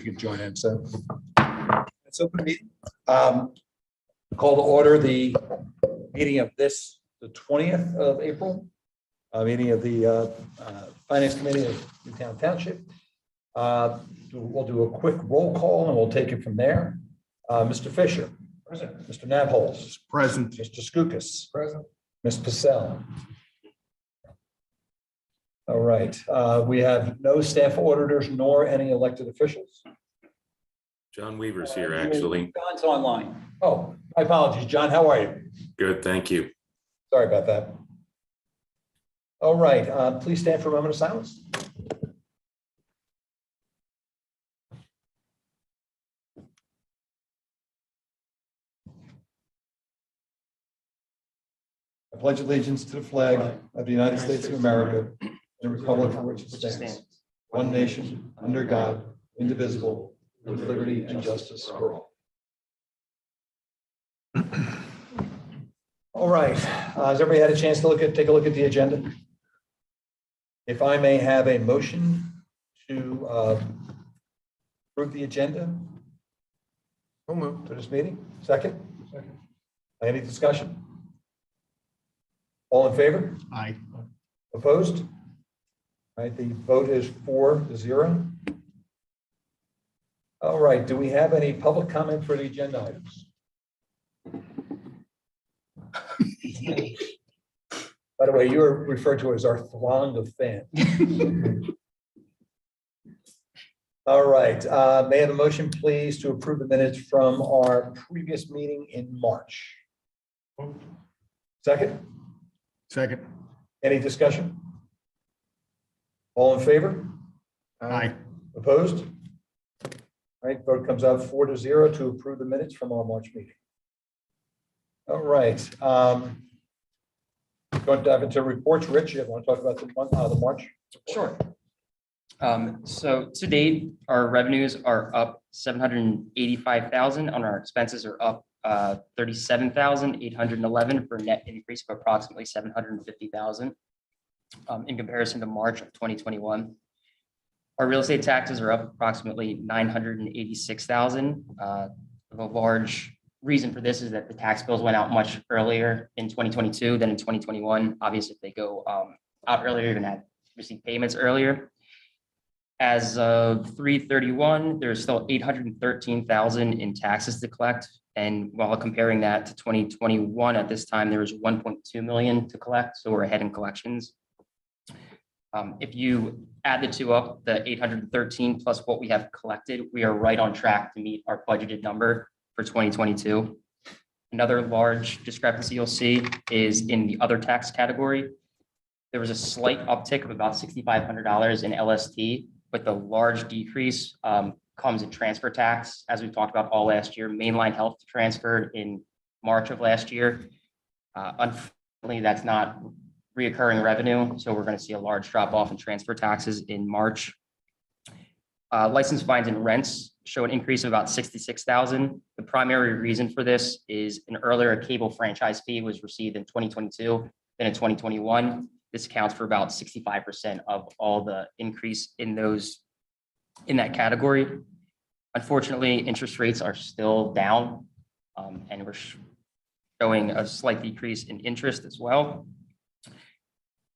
you can join in. So let's open the meeting. Call to order the meeting of the 20th of April, meeting of the Finance Committee of Newtown Township. We'll do a quick roll call and we'll take it from there. Mr. Fisher. Present. Mr. Nabholz. Present. Mr. Skoukis. Present. Ms. Pacell. All right. We have no staff auditors nor any elected officials. John Weaver's here, actually. John's online. Oh, my apologies. John, how are you? Good, thank you. Sorry about that. All right. Please stand for a moment of silence. I pledge allegiance to the flag of the United States of America and the republic for which it stands, one nation, under God, indivisible, with liberty and justice for all. All right. Has everybody had a chance to take a look at the agenda? If I may have a motion to approve the agenda to this meeting. Second? Second. Any discussion? All in favor? Aye. Opposed? All right, the vote is 4-0. All right, do we have any public comment for the agenda items? By the way, you are referred to as our throng of fans. All right, may I have a motion, please, to approve the minutes from our previous meeting in March? Second? Second. Any discussion? All in favor? Aye. Opposed? All right, vote comes out 4-0 to approve the minutes from our March meeting. All right. Going to dive into reports. Rich, you want to talk about the March? Sure. So to date, our revenues are up 785,000, and our expenses are up 37,811 for a net increase of approximately 750,000 in comparison to March of 2021. Our real estate taxes are up approximately 986,000. A large reason for this is that the tax bills went out much earlier in 2022 than in 2021. Obviously, if they go out earlier, you're going to have receive payments earlier. As of 3/31, there's still 813,000 in taxes to collect. And while comparing that to 2021, at this time, there was 1.2 million to collect. So we're ahead in collections. If you add the two up, the 813 plus what we have collected, we are right on track to meet our budgeted number for 2022. Another large discrepancy you'll see is in the other tax category. There was a slight uptick of about $6,500 in LST, but the large decrease comes in transfer tax. As we've talked about all last year, Mainline Health transferred in March of last year. Unfortunately, that's not reoccurring revenue, so we're going to see a large drop off in transfer taxes in March. License fines and rents show an increase of about 66,000. The primary reason for this is an earlier cable franchise fee was received in 2022 than in 2021. This accounts for about 65% of all the increase in that category. Unfortunately, interest rates are still down, and we're showing a slight decrease in interest as well.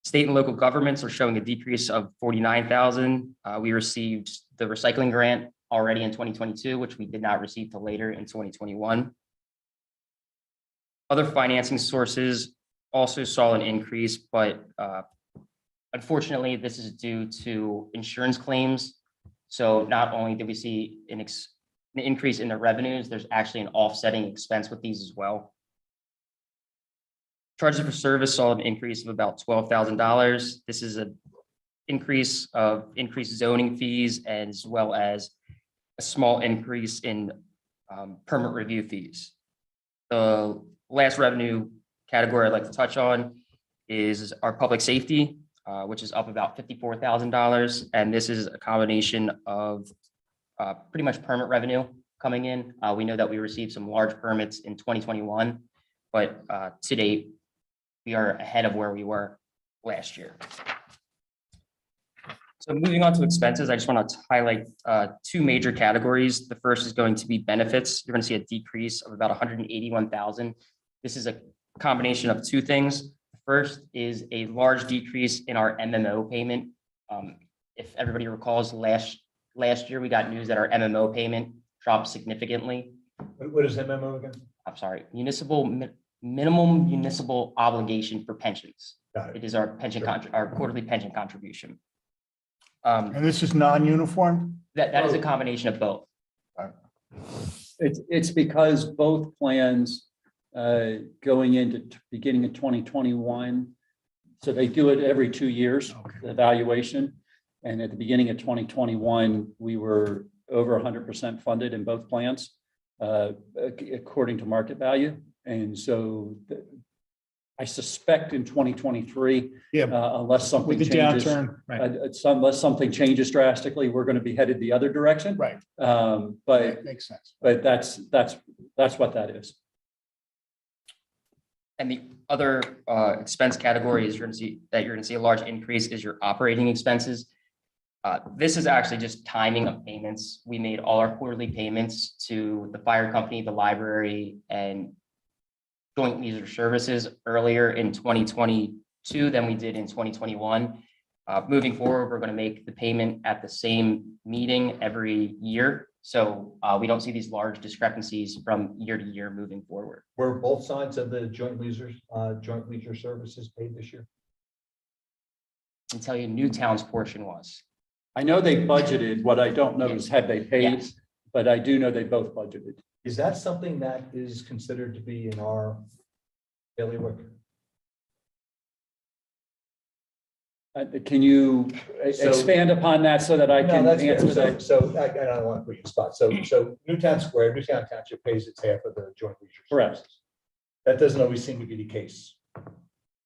State and local governments are showing a decrease of 49,000. We received the recycling grant already in 2022, which we did not receive till later in 2021. Other financing sources also saw an increase, but unfortunately, this is due to insurance claims. So not only did we see an increase in the revenues, there's actually an offsetting expense with these as well. Charges for service saw an increase of about $12,000. This is an increase of increased zoning fees as well as a small increase in permit review fees. The last revenue category I'd like to touch on is our public safety, which is up about $54,000. And this is a combination of pretty much permit revenue coming in. We know that we received some large permits in 2021, but to date, we are ahead of where we were last year. So moving on to expenses, I just want to highlight two major categories. The first is going to be benefits. You're going to see a decrease of about 181,000. This is a combination of two things. The first is a large decrease in our MMO payment. If everybody recalls, last year we got news that our MMO payment dropped significantly. What is MMO again? I'm sorry, minimum municipal obligation for pensions. Got it. It is our pension our quarterly pension contribution. And this is non-uniform? That is a combination of both. It's because both plans going into beginning of 2021. So they do it every 2 years, the evaluation. And at the beginning of 2021, we were over 100% funded in both plans, according to market value. And so I suspect in 2023, Yeah, unless something with the changes, downturn, right, unless something changes drastically, we're going to be headed the other direction. right. But That makes sense. that's what that is. And the other expense category is you're going to see a large increase is your operating expenses. This is actually just timing of payments. We made all our quarterly payments to the fire company, the library, and joint leisure services earlier in 2022 than we did in 2021. Moving forward, we're going to make the payment at the same meeting every year. So we don't see these large discrepancies from year to year moving forward. Were both sides of the joint leisure services paid this year? I can tell you Newtown's portion was. I know they budgeted. What I don't know is have they paid, Yes. but I do know they both budgeted. Is that something that is considered to be in our daily work? Can you So- expand upon that so that I No, can that's answer fair. that? So I don't want to put you in a spot. So Newtown Township pays its half of the joint leisure. Correct. services. That doesn't always seem to be the case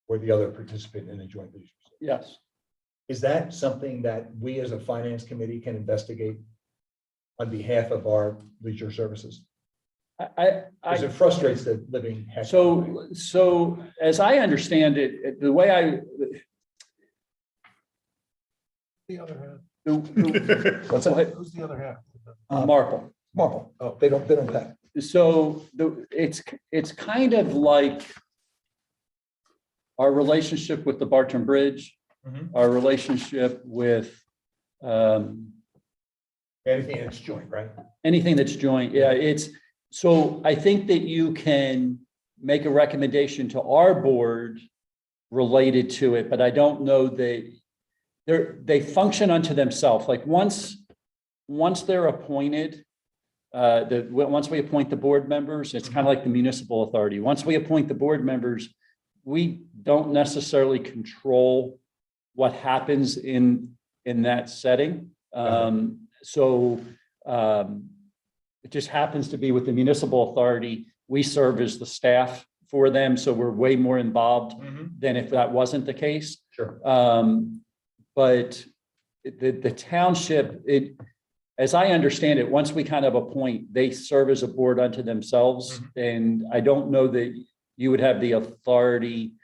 for the other participant in the joint leisure. Yes. Is that something that we as a finance committee can investigate on behalf of our leisure services? Because it frustrates the living heck. So as I understand it, the way The other half. What's that? Who's the other half? Marple. Marble. Oh, they don't pay. So it's kind of like our relationship with the Barton Bridge, Mhm. our relationship with Anything that's joint, right? anything that's joint. Yeah, so I think that you can make a recommendation to our board related to it, but I don't know that they function unto themselves. Like once they're appointed, once we appoint the board members, it's kind of like the municipal authority. Once we appoint the board members, we don't necessarily control what happens in that setting. It just happens to be with the municipal authority. We serve as the staff for them, so we're way more involved than if that wasn't the case. Sure. But the township, as I understand it, once we kind of appoint, they serve as a board unto themselves. And I don't know that you would have the authority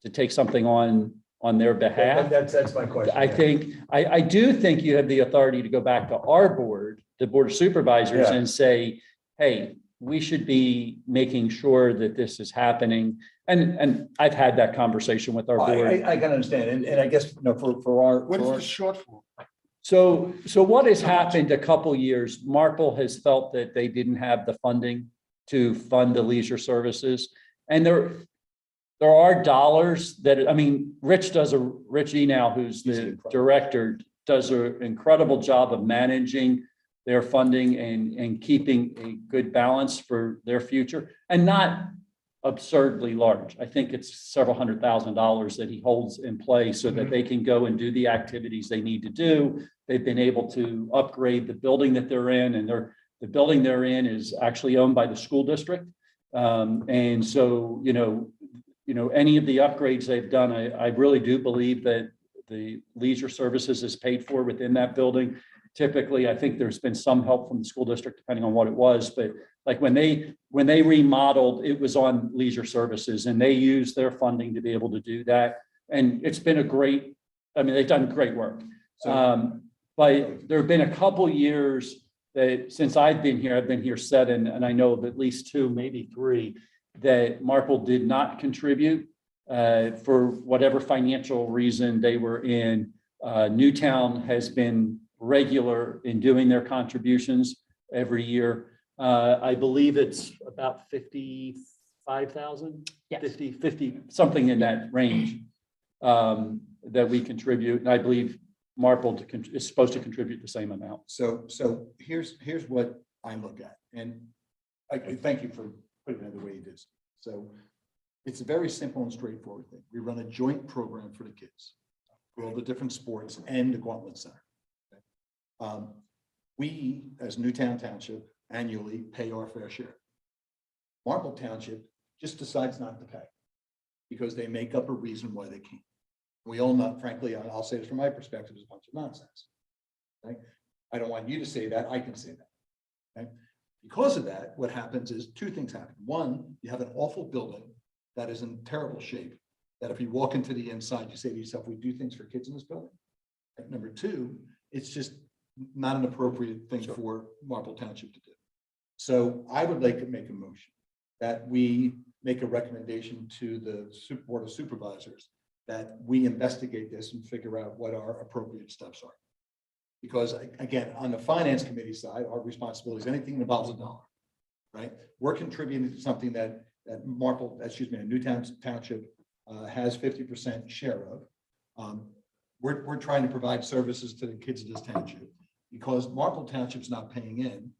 to take something on their behalf. That's my question. I do think you have the authority to go back to our board, the board of supervisors, Yeah. and say, hey, we should be making sure that this is happening. And I've had that conversation with our board. I can understand. And I guess, for our. What is the shortfall? So what has happened a couple years, Marple has felt that they didn't have the funding to fund the leisure services. And there are dollars that, I mean, Rich Enal, who's the director, does an incredible job of managing their funding and keeping a good balance for their future, and not absurdly large. I think it's several $100,000 that he holds in place so that they can go and do the activities they need to do. They've been able to upgrade the building that they're in, and the building they're in is actually owned by the school district. And so, any of the upgrades they've done, I really do believe that the leisure services is paid for within that building. Typically, I think there's been some help from the school district, depending on what it was, but like when they remodeled, it was on leisure services, and they used their funding to be able to do that. And it's been they've done great work. But there have been a couple years that since I've been here 7, and I know of at least 2, maybe 3, that Marple did not contribute for whatever financial reason they were in. Newtown has been regular in doing their contributions every year. I believe it's about 55,000, Yes. 50, something in that range that we contribute. And I believe Marple is supposed to contribute the same amount. So here's what I look at, and I thank you for putting it the way you did. So it's a very simple and straightforward thing. We run a joint program for the kids, for all the different sports and the Gauntlet Center. Okay? We, as Newtown Township, annually pay our fair share. Marple Township just decides not to pay because they make up a reason why they can't. We all know, frankly, I'll say this from my perspective, is a bunch of nonsense. Okay? I don't want you to say that, I can say that. Okay? Because of that, what happens is 2 things happen. 1, you have an awful building that is in terrible shape, that if you walk into the inside, you say to yourself, we do things for kids in this building. And number 2, it's just not an appropriate thing for Marple Township to do. So I would like to make a motion that we make a recommendation to the Board of Supervisors that we investigate this and figure out what our appropriate steps are. Because again, on the finance committee side, our responsibility is anything that involves a dollar, right? We're contributing to something that Newtown Township has 50% share of. We're trying to provide services to the kids of this township because Marple Township's not paying in.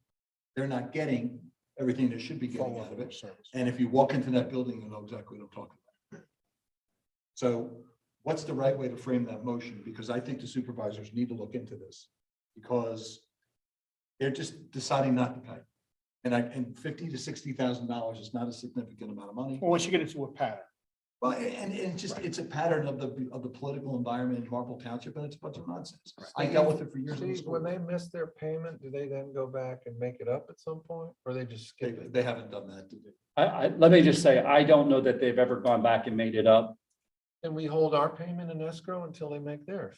They're not getting everything they should be getting out of it. And if you walk into that building, you'll know exactly what I'm talking about. So what's the right way to frame that motion? Because I think the supervisors need to look into this because they're just deciding not to pay. And $50,000 to $60,000 is not a significant amount of money. Well, once you get into a pattern. Well, and it's a pattern of the political environment in Marple Township, and it's a bunch of nonsense. I dealt with it for years. Steve, when they miss their payment, do they then go back and make it up at some point, or they just skip it? They haven't done that. Let me just say, I don't know that they've ever gone back and made it up. And we hold our payment in escrow until they make theirs.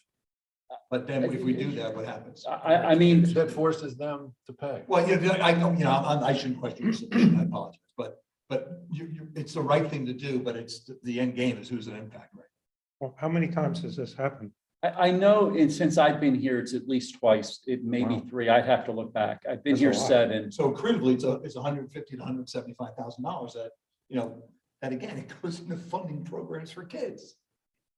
But then if we do that, what happens? I mean, That forces them to pay. Well, yeah, I don't, I shouldn't question your submission, I apologize, but it's the right thing to do, but it's the end game is who's an impact, right? Well, how many times has this happened? I know, and since I've been here, it's at least twice, it may be Wow. 3. I'd have to look back. I've been That's here a lot. 7. So critically, it's $150,000 to $175,000 that, that again, it goes into funding programs for kids.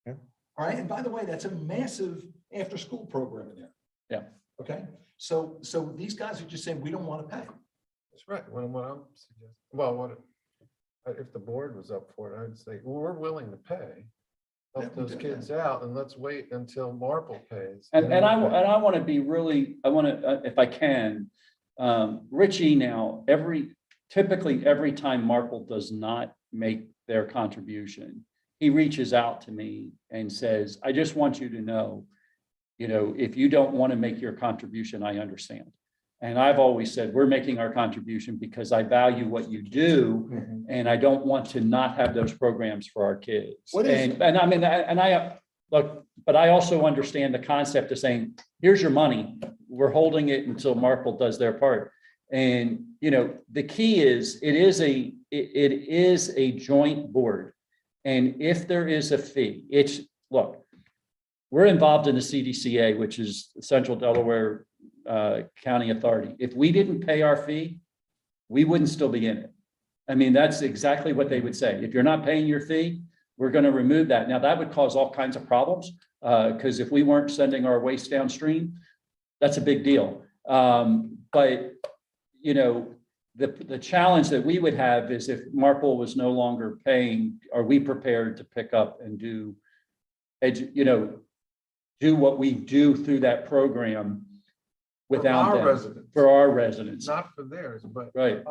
Yeah. All right, and by the way, that's a massive after-school program in there. Yeah. Okay, so these guys are just saying, we don't want to pay. That's right. What I'm suggesting, well, if the board was up for it, I'd say, well, we're willing to pay. Yeah, Help we those do kids out, and let's wait until Marple pays. And I want to be really, I want to, if I can, Richie now, typically every time Marple does not make their contribution, he reaches out to me and says, I just want you to know, if you don't want to make your contribution, I understand. And I've always said, we're making our contribution because I value what you do. Mhm. And I don't want to not have those programs for our kids. What is- And I mean, but I also understand the concept of saying, here's your money. We're holding it until Marple does their part. And, the key is, it is a joint board. And if there is a fee, look, we're involved in the CDCA, which is Central Delaware County Authority. If we didn't pay our fee, we wouldn't still be in it. I mean, that's exactly what they would say. If you're not paying your fee, we're going to remove that. Now, that would cause all kinds of problems because if we weren't sending our waste downstream, that's a big deal. But, the challenge that we would have is if Marple was no longer paying, are we prepared to pick up and do what we do through that program without our them, residents. for our residents? Not for theirs, but Right.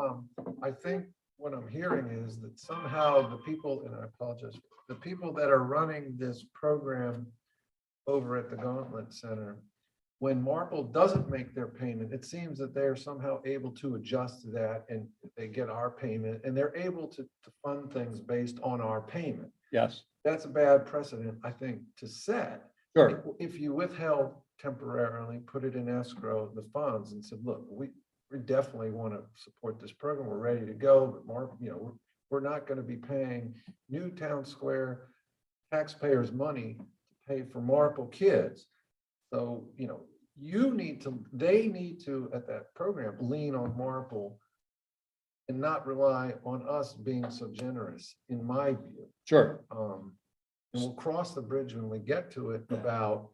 I think what I'm hearing is that somehow the people, and I apologize, the people that are running this program over at the Gauntlet Center, when Marple doesn't make their payment, it seems that they're somehow able to adjust to that and they get our payment and they're able to fund things based on our payment. Yes, That's a bad precedent, I think, to set. sure. If you withheld temporarily put it in escrow, the funds, and said, look, we definitely want to support this program. We're ready to go, but we're not going to be paying new town square taxpayers' money to pay for Marple kids. So, they need to, at that program, lean on Marple and not rely on us being so generous, in my view. Sure. And we'll cross the bridge when we get to it about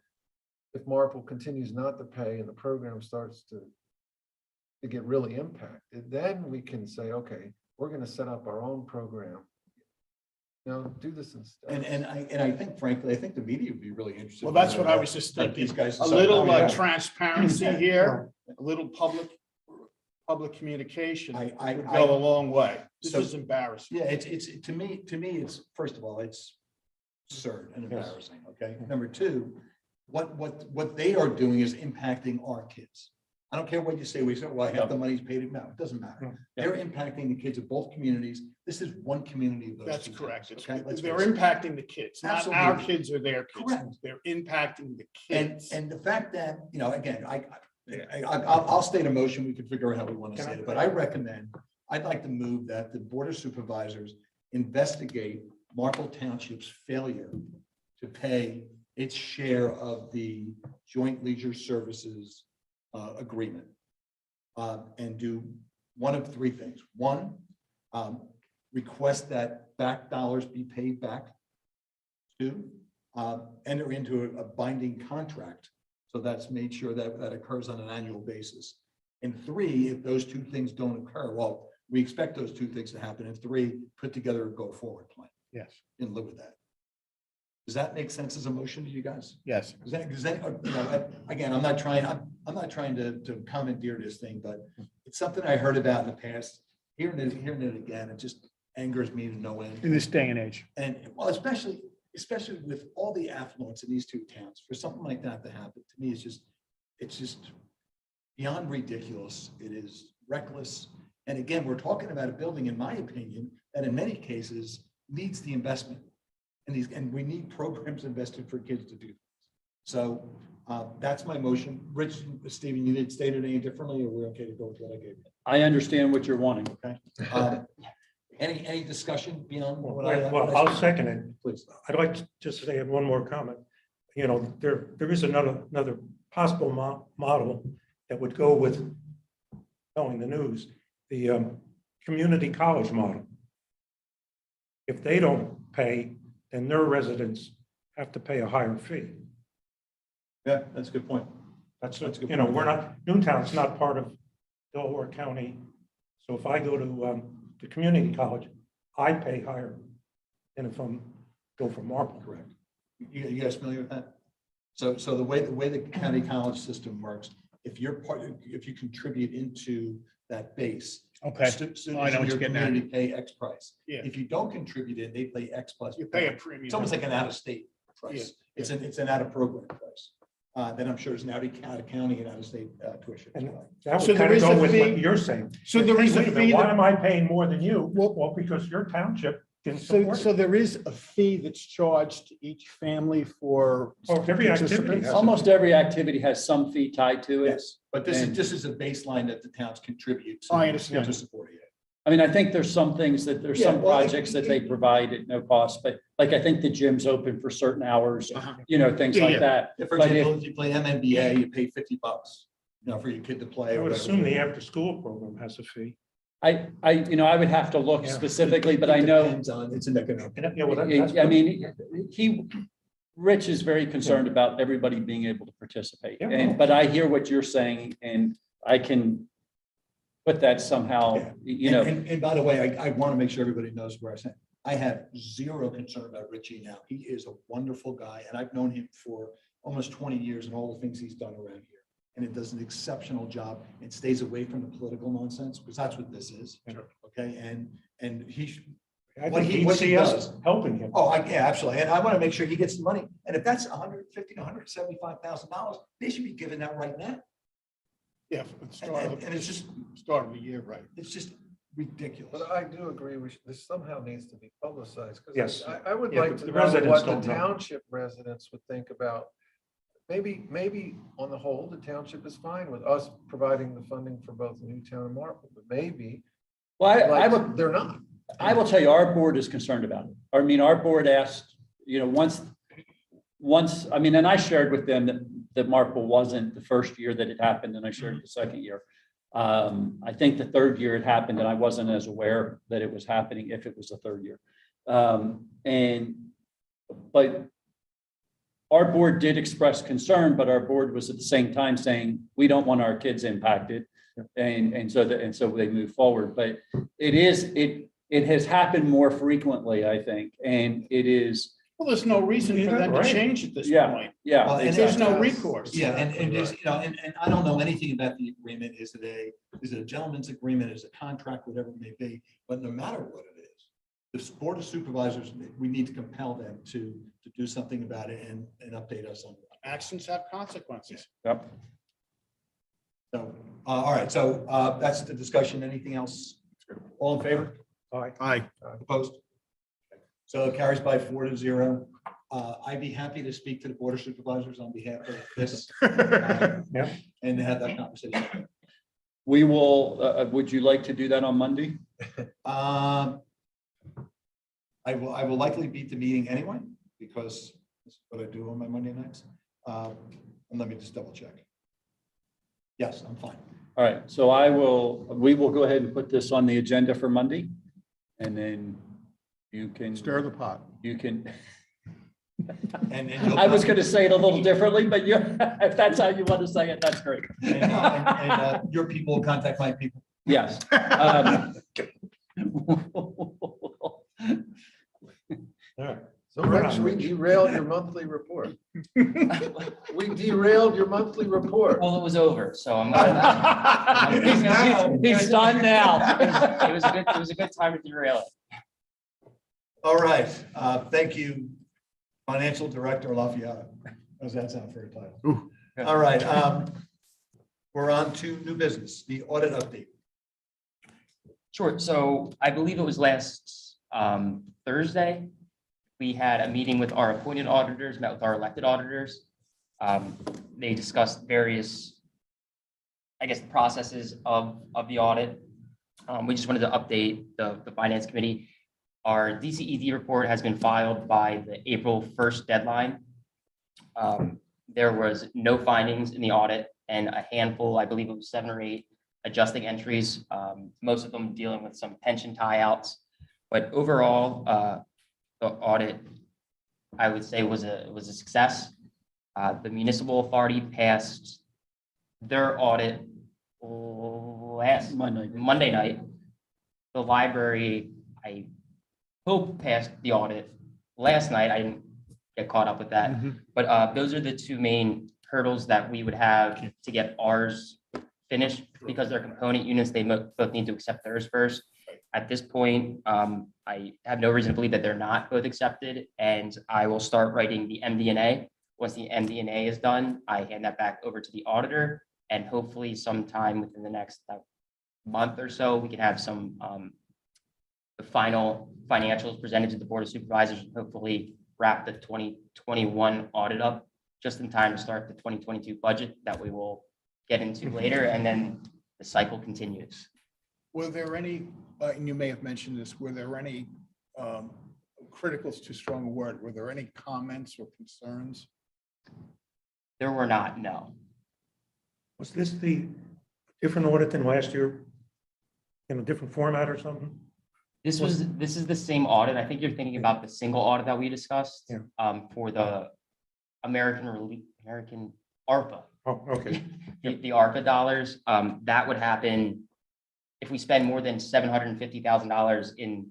if Marple continues not to pay and the program starts to get really impacted, then we can say, okay, we're going to set up our own program. Do this instead. And I think frankly, I think the media would be really interested. Well, that's what I was just Like thinking. these guys A decide, little oh, yeah. transparency here, a little public communication would I- go a long way. This So- is embarrassing. Yeah, it's to me, it's, first of all, it's absurd and embarrassing, okay? Number two, what they are doing is impacting our kids. I don't care what you say, we say, well, half the money's paid, no, it doesn't matter. They're impacting the kids of both communities. This is one community of those. That's two correct. things, okay? Let's They're face it. impacting the kids, not our Absolutely. kids or their kids. Correct. They're impacting the And kids. the fact that, again, I'll state a motion, we can figure out how we want to say it, but I'd like to move that the Board of Supervisors investigate Marple Township's failure to pay its share of the Joint Leisure Services agreement. And do one of three things. One, request that back dollars be paid back. Two, enter into a binding contract. So that's made sure that that occurs on an annual basis. And three, if those two things don't occur, well, we expect those two things to happen. And three, put together a go forward plan Yes, and live with that. Does that make sense as a motion to you guys? yes. Again, I'm not trying to commandeer this thing, but it's something I heard about in the past. Hearing it again, it just angers me to no end. In this day and age. And well, especially with all the affluence in these two towns, for something like that to happen, to me, it's just beyond ridiculous. It is reckless. And again, we're talking about a building, in my opinion, that in many cases needs the investment. And we need programs invested for kids to do this. So that's my motion. Rich, Stephen, you didn't state it any differently, or we're okay to go with what I gave you? I understand what you're wanting. Okay. Any discussion beyond what Well, I'll second it. Please. I'd like to just say one more comment. There is another possible model that would go with telling the news, the community college model. If they don't pay, then their residents have to pay a higher fee. Yeah, that's a good point. That's a good we're point. not, Newtown's not part of Delaware County. So if I go to the community college, I pay higher than if I'm go for Marple. Correct. You guys familiar with that? So the way the county college system works, if you contribute into that base, Okay. students I know in what your you're getting at. community pay X price. Yeah. If you don't contribute in, they pay X plus. You pay a premium. It's almost like an out-of-state price. Yeah, It's an out-of-program price. Then I'm sure it's an out-of-county and out-of-state tuition. as And well. that So would there kind of is go a with fee- what you're saying. So there is a Wait minute, fee. why that- am I paying more than you? Well, because your township didn't support it. there is a fee that's charged to each family for. Oh, every activity participants? has- Almost every activity has some fee tied to it. Yes, but this And- is a baseline that the towns contribute to. I understand. To support it. I mean, I think there's some things there's Yeah, some well, projects that they provide at no cost, but like, I think the gym's open for certain hours, Uh-huh. things Yeah, like yeah. that. If, for But if- example, if you play MNBA, you pay $50, for your kid to play. I or would whatever. assume the after-school program has a fee. I would have to look Yeah. specifically, but It I know, depends on, it's an economic. Yeah, well, that's I mean, Rich is very concerned about everybody being able to participate. Yeah. But I hear what you're saying, and I can put that somehow, Yeah. And by the way, I want to make sure everybody knows where I stand. I have zero concern about Richie now. He is a wonderful guy, and I've known him for almost 20 years and all the things he's done around here. And it does an exceptional job and stays away from the political nonsense, because that's what this is. Sure. Okay, and he, I what think he- he'd what he see us does- helping him. yeah, absolutely. And I want to make sure he gets the money. And if that's $150,000 to $175,000, they should be giving that right now. Yeah, at the start of And it's just, start of the year, right? it's just ridiculous. But I do agree, this somehow needs to be publicized. 'Cause Yes. I would Yeah, like but to the know residents what the don't know. township residents would think about maybe on the whole, the township is fine with us providing the funding for both Newtown and Marple, but maybe Well, I like, would, they're not. I will tell you, our board is concerned about it. I mean, our board asked, once, I mean, and I shared with them that Marple wasn't the first year that it happened, and I shared the second year. I think the third year it happened, and I wasn't as aware that it was happening if it was the third year. But our board did express concern, but our board was at the same time saying, we don't want our kids impacted. And so they move forward, but it has happened more frequently, I think, and it is. Well, there's no reason for them to Right. change at this Yeah. point. Yeah. Well, and There's no that's- recourse. Yeah, and there's, and I don't know anything about the agreement. Is it a gentleman's agreement? Is it a contract, whatever it may be? But no matter what it is, the board of supervisors, we need to compel them to do something about it and update us on it. Actions have consequences. Yep. So, all right, so that's the discussion. Anything else? All in favor? Aye. Opposed? So it carries by 4-0. I'd be happy to speak to the board of supervisors on behalf of this. Yeah. And have that conversation. We will, would you like to do that on Monday? I will likely beat the meeting anyway, because this is what I do on my Monday nights. And let me just double check. Yes, I'm fine. All right, so we will go ahead and put this on the agenda for Monday. And then you can. Stir the pot. You can. And I was going to say it a little differently, but if that's how you want to say it, that's great. your people will contact my people. Yes. All right. So Rex, we derailed your monthly report. We derailed your monthly report. Well, it was over, so I'm gonna. He's done now. It was a good time to derail it. All right, thank you, Financial Director Lafayette. How does that sound for a title? All right, we're on to new business, the audit update. Sure. So I believe it was last Thursday. We had a meeting with our appointed auditors, met with our elected auditors. They discussed various, I guess, processes of the audit. We just wanted to update the finance committee. Our DCED report has been filed by the April 1st deadline. There was no findings in the audit and a handful, I believe it was 7 or 8 adjusting entries, most of them dealing with some pension tie-outs. But overall, the audit, I would say, was a success. The municipal authority passed their audit last Monday night. The library, I hope, passed the audit last night. I didn't get caught up with that. But those are the two main hurdles that we would have to get ours finished, because they're component units. They both need to accept theirs first. At this point, I have no reason to believe that they're not both accepted, and I will start writing the MD&A. Once the MD&A is done, I hand that back over to the auditor, and hopefully sometime within the next month or so, we can have some the final financials presented to the Board of Supervisors, and hopefully wrap the 2021 audit up just in time to start the 2022 budget that we will get into later, and then the cycle continues. Were there any, and you may have mentioned this, were there any criticals, too strong a word, were there any comments or concerns? There were not, no. Was this the different audit than last year? In a different format or something? This is the same audit. I think you're thinking about the single audit that we discussed for the American ARPA. Oh, okay. The ARPA dollars. That would happen if we spend more than $750,000 in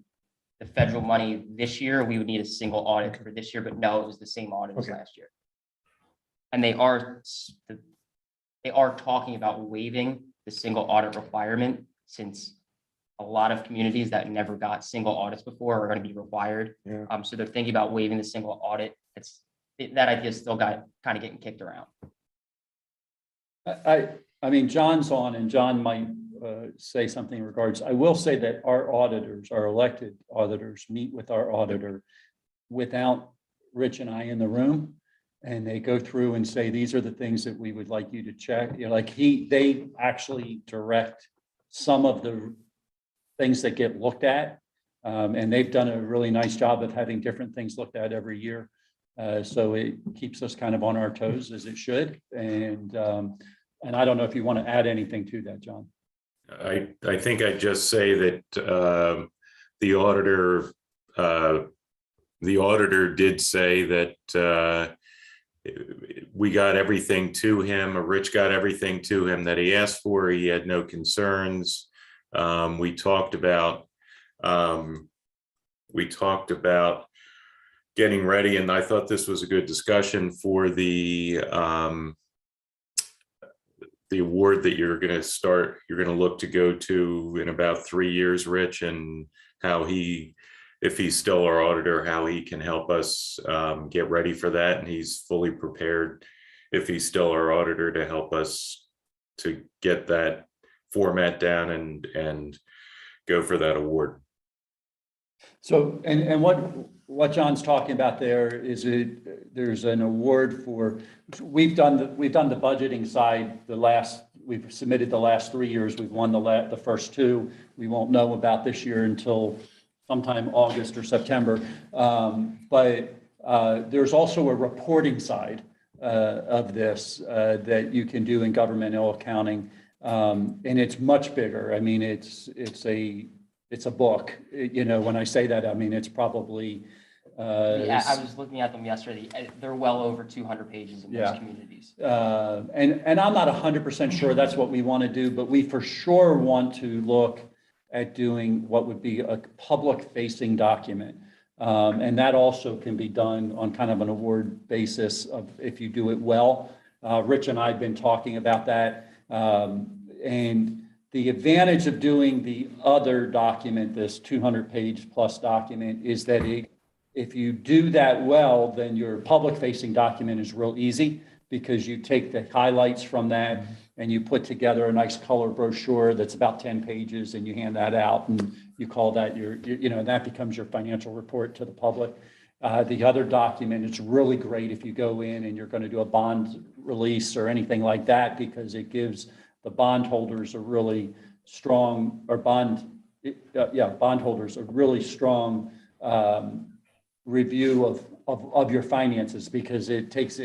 the federal money this year. We would need a single audit for this year, but no, it was the same audit as last year. And they are talking about waiving the single audit requirement, since a lot of communities that never got single audits before are going to be required. Yeah. So they're thinking about waiving the single audit. That idea still got kind of getting kicked around. I mean, John's on, and John might say something in regards. I will say that our auditors, our elected auditors, meet with our auditor without Rich and I in the room. and they go through and say, these are the things that we would like you to check. You know, like they actually direct some of the things that get looked at. And they've done a really nice job of having different things looked at every year. So it keeps us kind of on our toes as it should. And I don't know if you want to add anything to that, John. I think I'd just say that the auditor did say that we got everything to him, or Rich got everything to him that he asked for. He had no concerns. We talked about getting ready, and I thought this was a good discussion for the award that you're going to look to go to in about 3 years, Rich, and how if he's still our auditor, how he can help us get ready for that. And he's fully prepared, if he's still our auditor, to help us to get that format down and go for that award. So, and what John's talking about there is there's an award for, we've done the budgeting side, we've submitted the last 3 years, we've won the first 2. We won't know about this year until sometime August or September. But there's also a reporting side of this that you can do in governmental accounting. And it's much bigger. I mean, it's a book, you know, when I say that, I mean, it's probably. Yeah, I was looking at them yesterday. They're well over 200 pages in most communities. And I'm not 100% sure that's what we want to do, but we for sure want to look at doing what would be a public facing document. And that also can be done on kind of an award basis of if you do it well. Rich and I have been talking about that. And the advantage of doing the other document, this 200-page plus document, is that if you do that well, then your public-facing document is real easy because you take the highlights from that and you put together a nice color brochure that's about 10 pages and you hand that out and you call that that becomes your financial report to the public. The other document, it's really great if you go in and you're going to do a bond release or anything like that because it gives the bondholders a really strong, bondholders a really strong review of your finances because it takes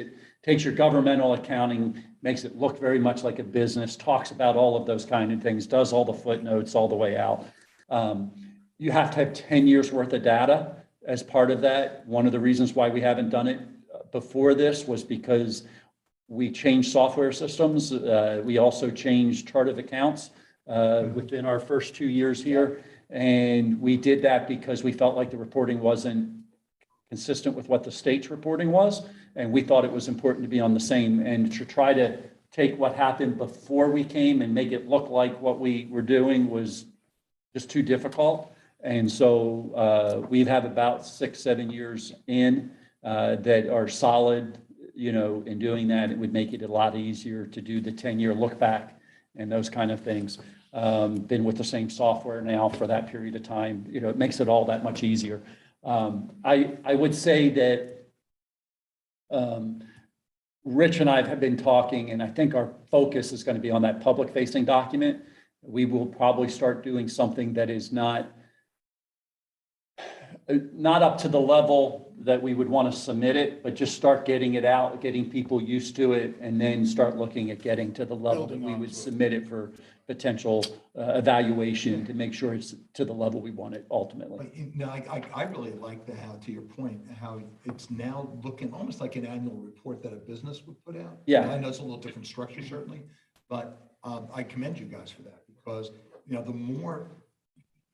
your governmental accounting, makes it look very much like a business, talks about all of those kind of things, does all the footnotes all the way out. You have to have 10 years worth of data as part of that. One of the reasons why we haven't done it before this was because we changed software systems. We also changed chart of accounts within our first 2 years here. And we did that because we felt like the reporting wasn't consistent with what the state's reporting was. And we thought it was important to be on the same and to try to take what happened before we came and make it look like what we were doing was just too difficult. And so we have about 6-7 years in that are solid, in doing that. It would make it a lot easier to do the 10-year look back and those kind of things. Been with the same software now for that period of time, it makes it all that much easier. I would say that Rich and I have been talking, and I think our focus is going to be on that public facing document. We will probably start doing something that is not up to the level that we would want to submit it, but just start getting it out, getting people used to it, and then start looking at getting to the level that we would submit it for potential evaluation to make sure it's to the level we want it ultimately. I really like how, to your point, how it's now looking almost like an annual report that a business would put out. Yeah. I know it's a little different structure certainly, but I commend you guys for that because, the more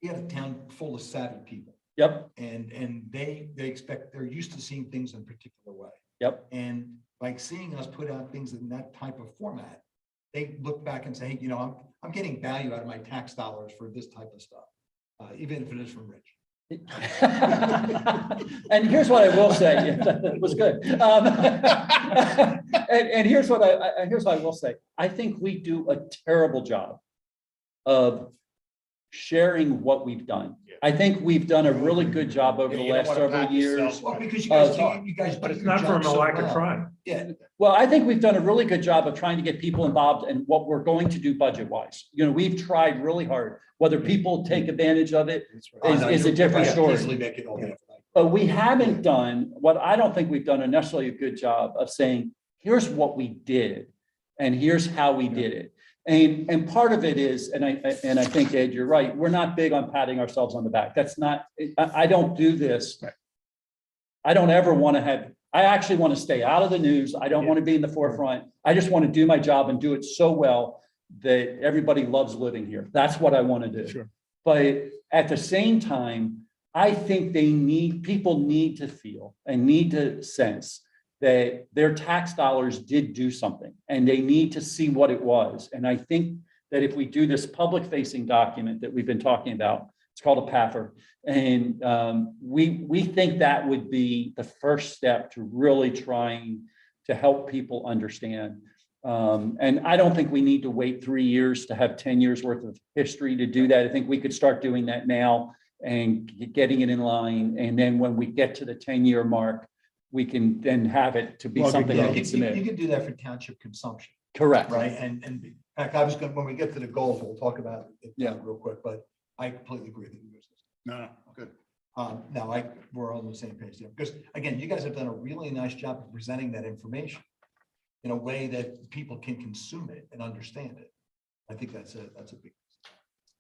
you have a town full of savvy people. Yep. And they they're used to seeing things in a particular way. Yep. And like seeing us put out things in that type of format, they look back and say, hey, I'm getting value out of my tax dollars for this type of stuff, even if it is from Rich. And here's what I will say. It was good. And here's what I will say. I think we do a terrible job of sharing what we've done. I think we've done a really good job over the You don't last wanna several pat yourself years. on- Well, because you guys. But do it's your not job from a so lack of well. trying. Yeah, Well, I think we've done a really good job of trying to get people involved in what we're going to do budget wise. You know, we've tried really hard. Whether people take advantage of it Oh, is, no, is a you're different right. story. Easily make it all different. But we haven't done, what I don't think we've done necessarily a good job of saying, here's what we did and here's how we did it. And part of it is, and I think, Ed, you're right, we're not big on patting ourselves on the back. That's not, I don't do this. I don't ever want to have, I actually want to stay out of the news. I don't want to be in the forefront. I just want to do my job and do it so well that everybody loves living here. That's what I want to do. Sure. But at the same time, I think people need to feel and need to sense that their tax dollars did do something and they need to see what it was. And I think that if we do this public facing document that we've been talking about, it's called a PAFR. And we think that would be the first step to really trying to help people understand. And I don't think we need to wait 3 years to have 10 years worth of history to do that. I think we could start doing that now and getting it in line. And then when we get to the 10-year mark, we can then have it to be Well, something Yeah, we you can submit. can do that for township consumption, Correct. right? And in fact, I was going, when we get to the goals, we'll talk about it Yeah. real quick, but I completely agree with you. No, good. No, we're on the same page there, because again, you guys have done a really nice job of presenting that information in a way that people can consume it and understand it. I think that's a big.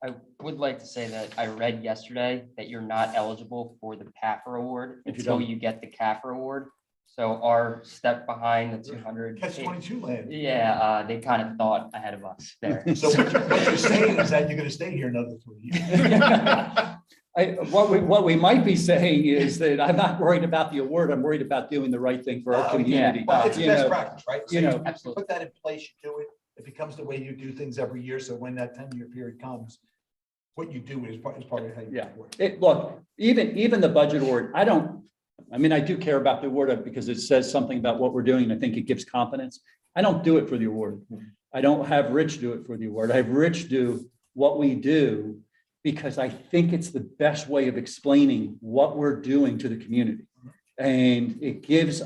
I would like to say that I read yesterday that you're not eligible for the PAFR award If you until don't. you get the CAFR award. So our step behind the 200. Catch 22 land. Yeah, they kind of thought ahead of us there. So what you're saying is that you're going to stay here another 3 years. What we might be saying is that I'm not worried about the award. I'm worried about doing the right thing for our Oh, yeah. community. Well, it's You best know, practice, right? So you know, you absolutely. put that in place, you do it, it becomes the way you do things every year. So when that 10-year period comes, what you do is part of how you Yeah. work. Look, even the budget award, I do care about the award because it says something about what we're doing. And I think it gives confidence. I don't do it for the award. I don't have Rich do it for the award. I have Rich do what we do because I think it's the best way of explaining what we're doing to the community. And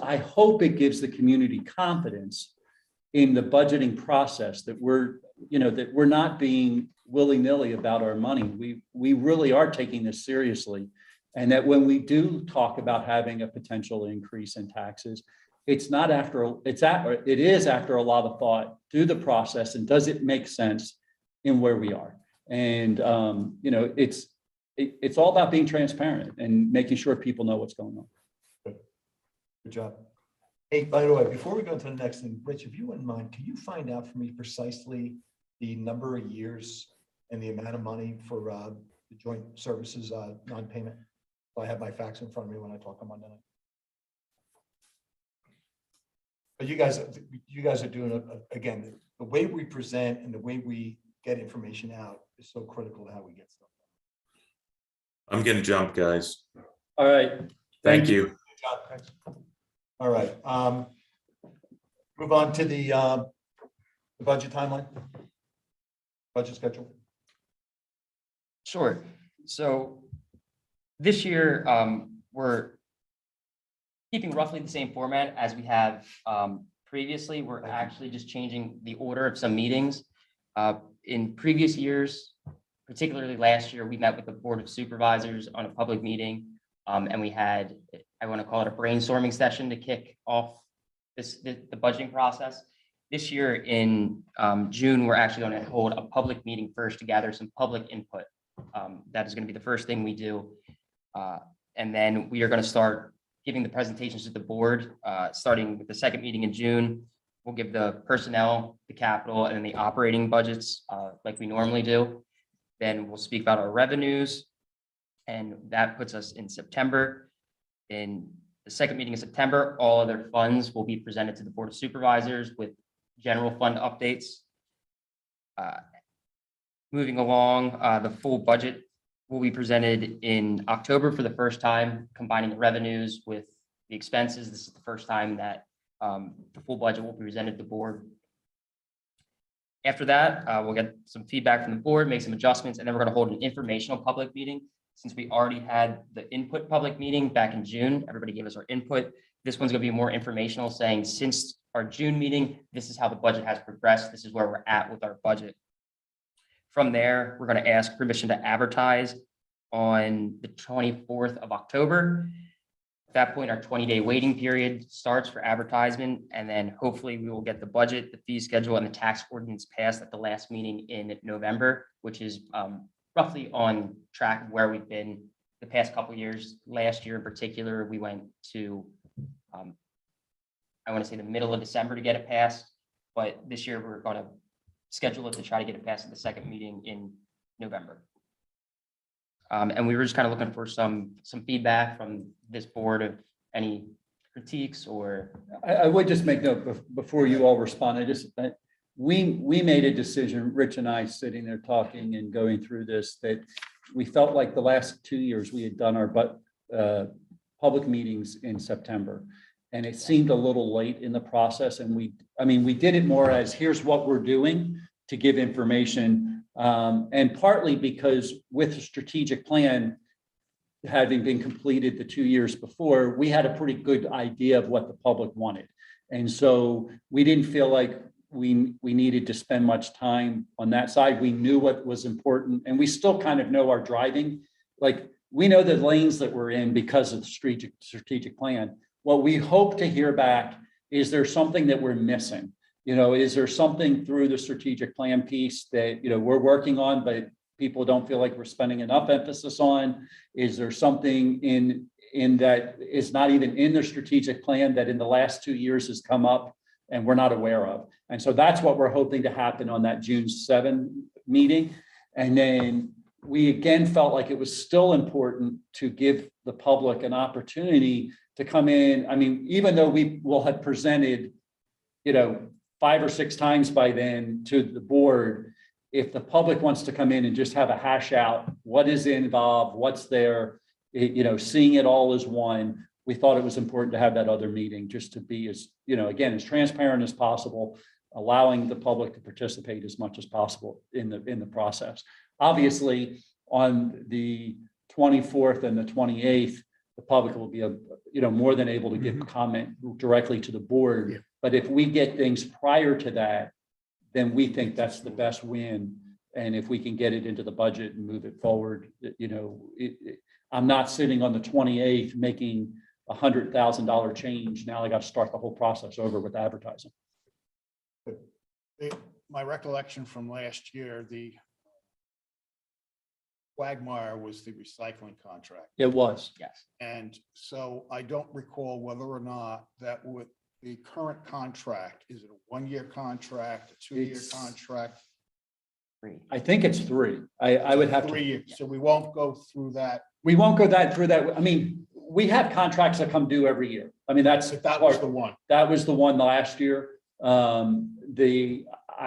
I hope it gives the community confidence in the budgeting process that we're not being willy-nilly about our money. We really are taking this seriously. And that when we do talk about having a potential increase in taxes, it is after a lot of thought through the process and does it make sense in where we are? And it's all about being transparent and making sure people know what's going on. Good job. Hey, by the way, before we go to the next thing, Rich, if you wouldn't mind, can you find out for me precisely the number of years and the amount of money for the joint services non-payment? So I have my facts in front of me when I talk on Monday night. But you guys are doing again, the way we present and the way we get information out is so critical to how we get stuff done. I'm gonna jump, guys. All right. Thank you. Good job. Thanks. All right. Move on to the budget timeline. Budget schedule. Sure. So this year, we're keeping roughly the same format as we have previously. We're actually just changing the order of some meetings. In previous years, particularly last year, we met with the Board of Supervisors on a public meeting. And we had, I want to call it a brainstorming session to kick off the budgeting process. This year in June, we're actually going to hold a public meeting first to gather some public input. That is going to be the first thing we do. And then we are going to start giving the presentations to the board, starting with the second meeting in June. We'll give the personnel, the capital, and the operating budgets like we normally do. Then we'll speak about our revenues, and that puts us in September. In the second meeting in September, all other funds will be presented to the Board of Supervisors with general fund updates. Moving along, the full budget will be presented in October for the first time, combining the revenues with the expenses. This is the first time that the full budget will be presented to the board. After that, we'll get some feedback from the board, make some adjustments, and then we're going to hold an informational public meeting. Since we already had the input public meeting back in June, everybody gave us our input. This one's going to be more informational, saying since our June meeting, this is how the budget has progressed. This is where we're at with our budget. From there, we're going to ask permission to advertise on the 24th of October. At that point, our 20-day waiting period starts for advertisement, and then hopefully we will get the budget, the fee schedule, and the tax ordinance passed at the last meeting in November, which is roughly on track of where we've been the past couple of years. Last year in particular, we went to, I want to say the middle of December to get it passed, but this year we're going to schedule it to try to get it passed at the second meeting in November. And we were just kind of looking for some feedback from this board of any critiques or. I would just make note before you all respond. We made a decision, Rich and I sitting there talking and going through this, that we felt like the last 2 years we had done our public meetings in September. And it seemed a little late in the process. And we did it more as here's what we're doing to give information. And partly because with the strategic plan having been completed the 2 years before, we had a pretty good idea of what the public wanted. And so we didn't feel like we needed to spend much time on that side. We knew what was important, and we still kind of know our driving. Like, we know the lanes that we're in because of the strategic plan. What we hope to hear back is there something that we're missing? Is there something through the strategic plan piece that, we're working on, but people don't feel like we're spending enough emphasis on? Is there something in that is not even in the strategic plan that in the last 2 years has come up and we're not aware of? And so that's what we're hoping to happen on that June 7 meeting. And then we again felt like it was still important to give the public an opportunity to come in. Even though we will have presented, 5 or 6 times by then to the board, if the public wants to come in and just have a hash out, what is involved, what's there, seeing it all as one, we thought it was important to have that other meeting just to be as, again, as transparent as possible, allowing the public to participate as much as possible in the process. Obviously, on the 24th and the 28th, the public will be, more than able to give comment directly to the board. Yeah. But if we get things prior to that, then we think that's the best win. And if we can get it into the budget and move it forward, I'm not sitting on the 28th making $100,000 change. Now I got to start the whole process over with advertising. My recollection from last year, the Quagmire was the recycling contract. It was. Yes. And so I don't recall whether or not that would, the current contract, is it a 1-year contract, a 2-year It's- contract? I think it's 3. I would have 3 to. years. So we won't go through that. We won't go through that. We have contracts that come due every year. That's If that was the one. That was the one last year. I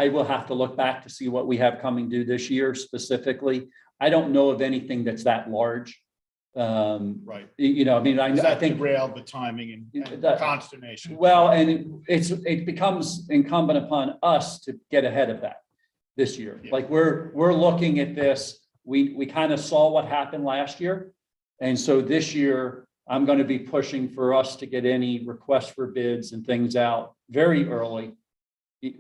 will have to look back to see what we have coming due this year specifically. I don't know of anything that's that large. Right. I That think, derailed the timing and That- consternation. well, and it becomes incumbent upon us to get ahead of that this year. Yeah. Like we're looking at this, we kind of saw what happened last year. And so this year, I'm going to be pushing for us to get any requests for bids and things out very early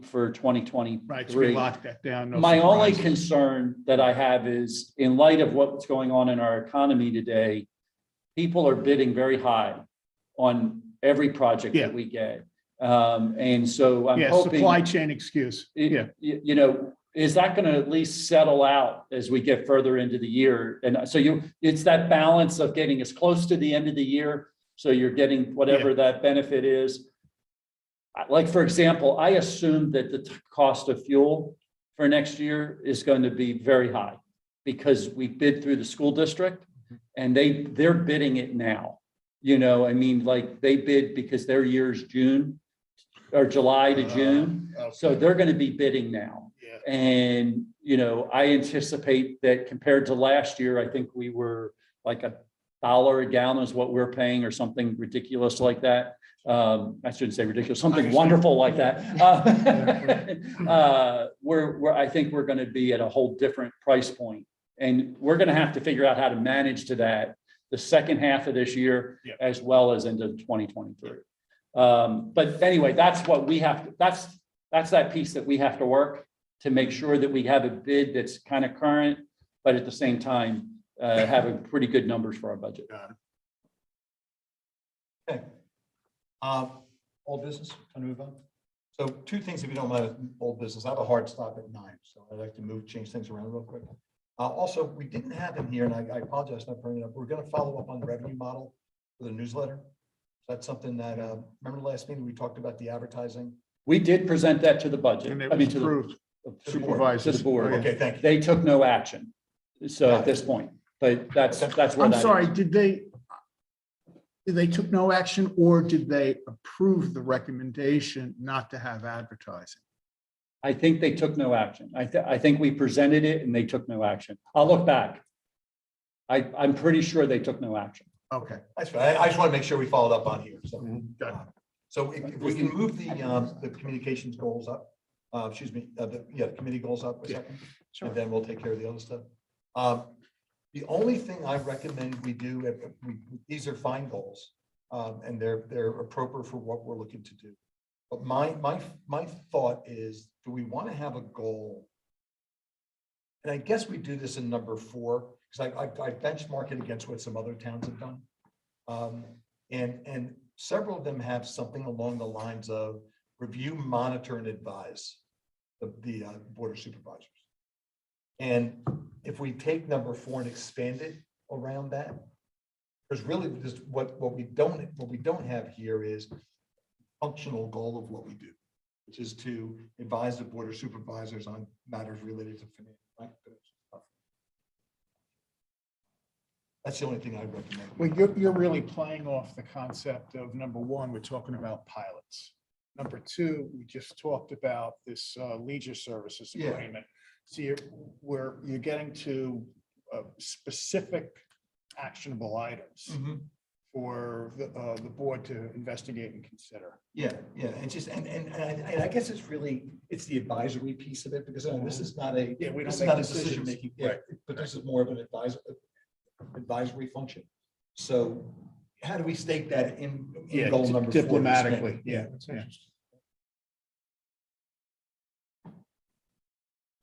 for 2023. Right, so we locked that down. No My only surprises. concern that I have is, in light of what's going on in our economy today, people are bidding very high on every project Yeah. that we get. And so I'm hoping, Supply chain excuse. Yeah. is that going to at least settle out as we get further into the year? And so it's that balance of getting as close to the end of the year, so you're getting whatever that benefit is. Like, for example, I assume that the cost of fuel for next year is going to be very high because we bid through the school district and they're bidding it now. Like they bid because their year's June or July to June. Okay. So they're going to be bidding now. Yeah. And, I anticipate that compared to last year, I think we were like $1 a gallon is what we're paying or something ridiculous like that. I shouldn't say ridiculous, something understand. wonderful like that. I think we're going to be at a whole different price point, and we're going to have to figure out how to manage to that the second half of this year, Yeah. as well as into 2023. But anyway, that's what we have to, that's that piece that we have to work to make sure that we have a bid that's kind of current, but at the same time, having pretty good numbers for our budget. Okay. Old business, can we move on? So two things, if you don't mind, with old business. I have a hard stop at 9, so I'd like to change things around real quick. Also, we didn't have in here, and I apologize not bringing it up. We're going to follow up on the revenue model for the newsletter. That's something that, remember the last meeting, we talked about the advertising? We did present that to the budget. And it I mean, was to the approved. to Supervisors. the board. Okay, thank you. They took no action. So at this point, but that's where I'm that sorry, is. did they took no action, or did they approve the recommendation not to have advertising? I think they took no action. I think we presented it and they took no action. I'll look back. I'm pretty sure they took no action. Okay. That's fine. I just want to make sure we followed up on here. So, Got it. so if we can move the communications goals up, excuse me, the committee goals up a second, and then we'll take care of the other stuff. The only thing I recommend we do, these are fine goals, and they're appropriate for what we're looking to do. But my thought is, do we want to have a goal? And I guess we do this in number 4, because I benchmark it against what some other towns have done. And several of them have something along the lines of review, monitor, and advise the board of supervisors. And if we take number 4 and expand it around that, there's really just what we don't have here is functional goal of what we do, which is to advise the board of supervisors on matters related to finance. Right? That's the only thing I recommend. Well, you're really playing off the concept of number 1, we're talking about pilots. Number 2, we just talked about this leisure services Yeah. agreement. So you're getting to specific actionable items for the board to investigate and consider. Yeah, and just and I guess it's the advisory piece of it, because this is not a Yeah, we don't this is make not a decisions. decision making, Right. but this is more of an advisory function. So how do we stake that in goal number 4? Diplomatically, yeah.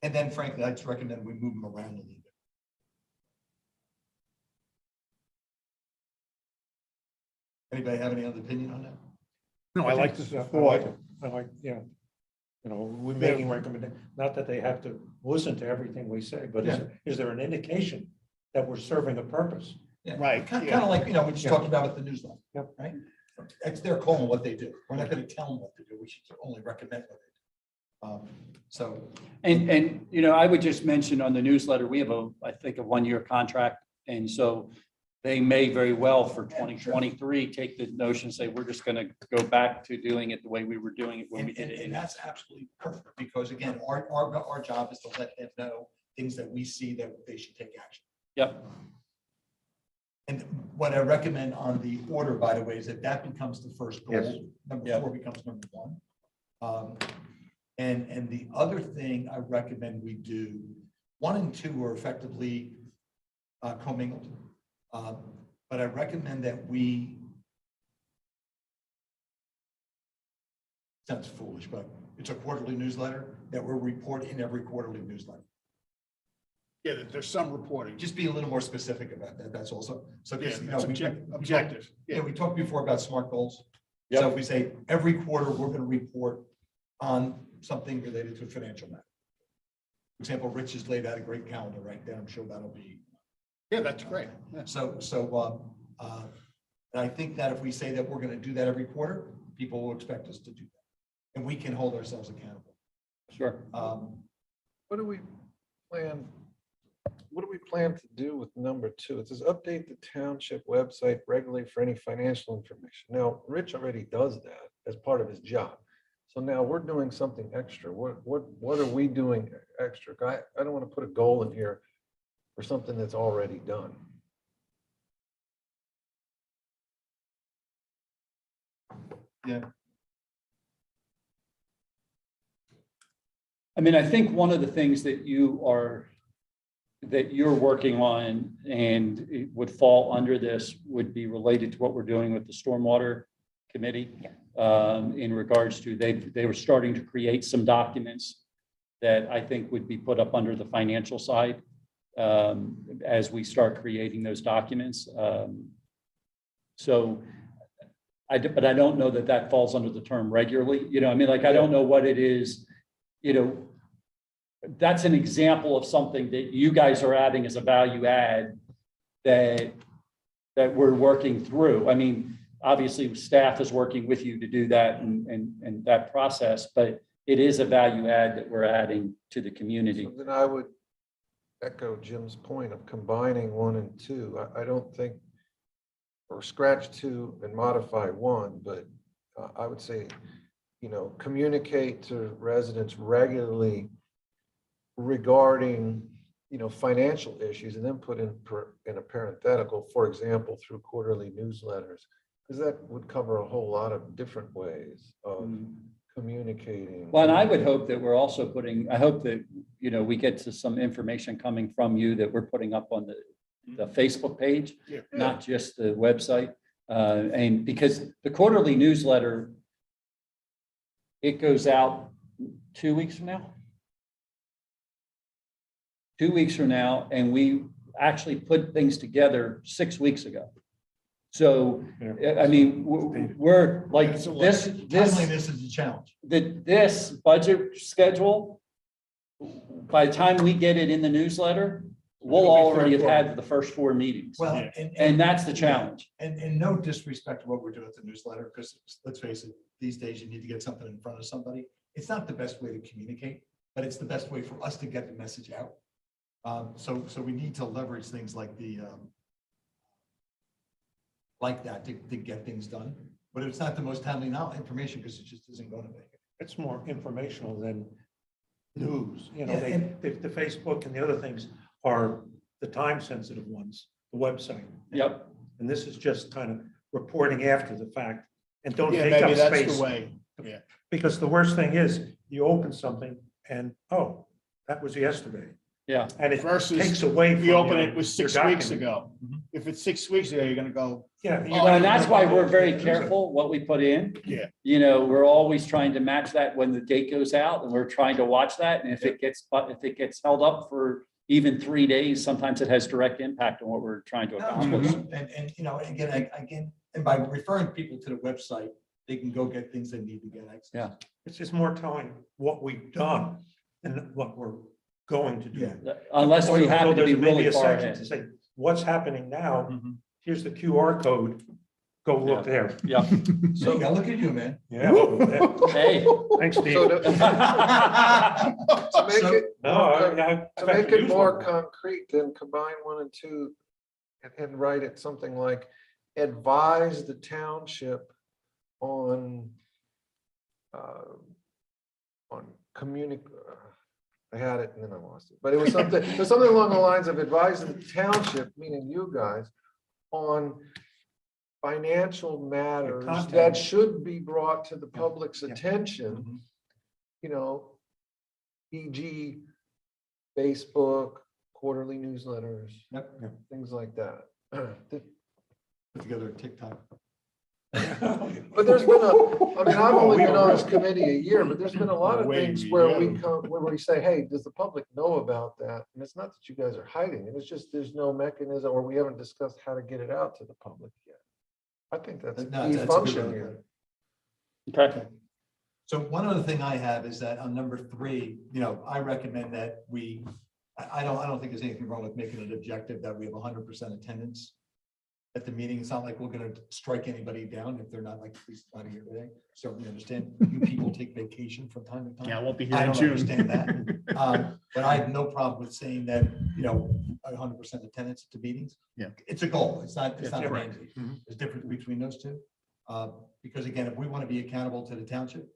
And then frankly, I just recommend we move them around a little bit. Anybody have any other opinion on that? No, I like this I like thought. it. I like, yeah. You know, we're making recommendations, not that they have to listen to everything we say, but is there an indication that we're serving a purpose? Yeah. Right, Kind yeah. of like, we just Yeah. talked about with the newsletter, Yep. right? It's their call on what they do. We're not going to tell them what to do. We should only recommend what they do. So, And, I would just mention on the newsletter, we have I think a 1-year contract. And so they may very well for 2023, take the notion, say, we're just going to go back to doing it the way we were doing it when we did it. and that's absolutely perfect, because again, our job is to let them know things that we see that they should take action. Yep. And what I recommend on the order, by the way, is that becomes the first goal. Yes. Number Yep. 4 becomes number 1. And the other thing I recommend we do, 1 and 2 are effectively commingled. But I recommend that sounds foolish, but it's a quarterly newsletter that we'll report in every quarterly newsletter. Yeah, there's some reporting. Just be a little more specific about that. That's also, so Yeah, because, it's objective. yeah, we talked before about SMART goals. Yep. So if we say every quarter, we're going to report on something related to a financial matter. For example, Rich has laid out a great calendar right there. I'm sure that'll be. Yeah, that's great. Yeah. And I think that if we say that we're going to do that every quarter, people will expect us to do that. And we can hold ourselves accountable. Sure. What do we plan to do with number 2? It says update the township website regularly for any financial information. Now, Rich already does that as part of his job. So now we're doing something extra. What are we doing extra? I don't want to put a goal in here for something that's already done. I mean, I think one of the things that you're working on and it would fall under this would be related to what we're doing with the Stormwater Committee. In regards to, they were starting to create some documents that I think would be put up under the financial side as we start creating those documents. But I don't know that that falls under the term regularly, I mean, like, I don't know what it is, that's an example of something that you guys are adding as a value add that we're working through. I mean, obviously staff is working with you to do that and that process, but it is a value add that we're adding to the community. So then I would echo Jim's point of combining 1 and 2. I don't think, or scratch 2 and modify 1, but I would say, communicate to residents regularly regarding, financial issues, and then put in a parenthetical, for example, through quarterly newsletters, because that would cover a whole lot of different ways of communicating. Well, and I would hope that we're also I hope that, we get to some information coming from you that we're putting up on the Facebook page, not just the website. And because the quarterly newsletter, it goes out 2 weeks from now. 2 weeks from now, and we actually put things together 6 weeks ago. So, I mean, we're like, Timeliness is a challenge. this budget schedule, by the time we get it in the newsletter, we'll already have had the first 4 meetings. Well, And that's the challenge. and no disrespect to what we're doing with the newsletter, because let's face it, these days you need to get something in front of somebody. It's not the best way to communicate, but it's the best way for us to get the message out. So we need to leverage things like like that to get things done. But it's not the most timely now information because it just isn't going to be. It's more informational than news, Yeah, the Facebook and the other things are the time sensitive ones, the website. Yep. And this is just kind of reporting after the fact and don't Yeah, take maybe up that's space. the way. Yeah. Because the worst thing is you open something and, oh, that was yesterday. Yeah. And it Versus takes away from We open your- it with your 6 weeks document. ago. If it's 6 weeks ago, you're gonna go, Yeah. Well, and that's why we're very careful what we put in. Yeah. We're always trying to match that when the date goes out, and we're trying to watch that. And if it gets held up for even 3 days, sometimes it has direct impact on what we're trying to accomplish. Again, and by referring people to the website, they can go get things they need to get access. Yeah. It's just more telling what we've done and what we're going to do. Yeah. Unless we So happen to be there's maybe really a far section ahead. to say, what's happening now? Here's the QR code. Go look there. Yeah. So you gotta look at you, man. Yeah. Hey. Thanks, Steve. So to make So- it, No, to make it more concrete, then combine 1 and 2 and write it something like, advise the township on I had it and then I lost it, but it was something along the lines of advising the township, meaning you guys, on financial matters content. that should be brought to the public's Yeah. attention, e.g. Facebook, quarterly newsletters, Yep. things like that. Put together a TikTok. But there's been I've only been on this committee a year, but there's been a lot of Way things to where go. where we say, hey, does the public know about that? And it's not that you guys are hiding it, it's just there's no mechanism, or we haven't discussed how to get it out to the public yet. I think that's a No, key that's a good function way. here. Okay. So one other thing I have is that on number 3, I recommend that I don't think there's anything wrong with making it objective that we have 100% attendance at the meeting. It's not like we're gonna strike anybody down if they're not, like, please not here today. Certainly understand you people take vacation from time to time. yeah, I won't be here I in don't June. understand that. But I have no problem with saying that, 100% attendance at the meetings. Yeah. It's a goal. It's not a correct. mandate. There's a difference between those two. Because again, if we want to be accountable to the township,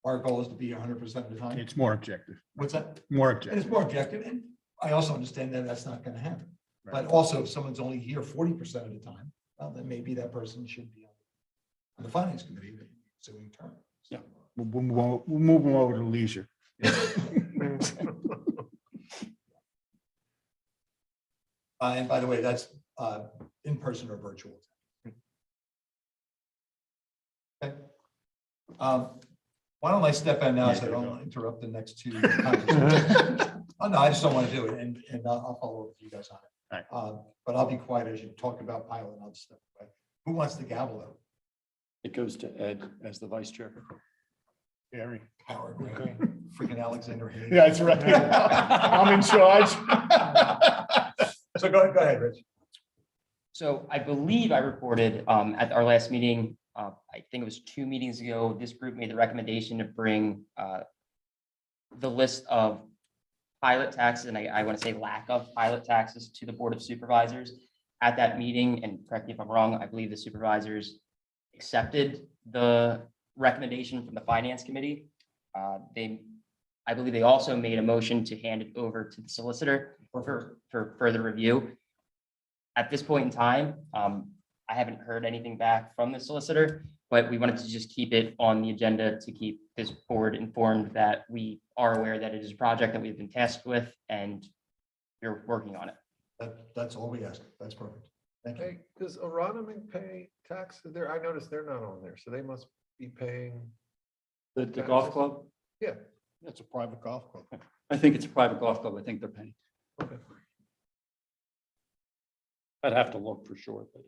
our goal is to be 100% of the time. It's more objective, What's that? more And it's objective. more objective. And I also understand that that's not going to happen. Right. But also if someone's only here 40% of the time, well, then maybe that person should be on the finance committee, the ensuing term. Yeah. We'll move them over to leisure. And by the way, that's in person or virtual. Okay. Why don't I step in now so I don't interrupt the next two conversations? Oh, no, I just don't want to do it, and I'll follow up with you guys on it. But I'll be quiet as you talk about pilot, and I'll just step away. Who wants the gavel though? It goes to Ed as the vice chair. Gary. Howard, right? Freaking Alexander Haig. Yeah, that's right. I'm in charge. So go ahead, Rich. So I believe I reported at our last meeting, I think it was 2 meetings ago, this group made the recommendation to bring the list of pilot taxes, and I want to say lack of pilot taxes, to the Board of Supervisors. At that meeting, and correct me if I'm wrong, I believe the supervisors accepted the recommendation from the Finance Committee. I believe they also made a motion to hand it over to the solicitor for further review. At this point in time, I haven't heard anything back from the solicitor, but we wanted to just keep it on the agenda to keep this board informed that we are aware that it is a project that we've been tasked with and we're working on it. That's all we ask. That's perfect. Thank you. Hey, does Auronomic pay taxes there? I noticed they're not on there, so they must be paying. The golf club? Yeah. That's a private golf club. I think it's a private golf club. I think they're paying. Okay. I'd have to look for sure, but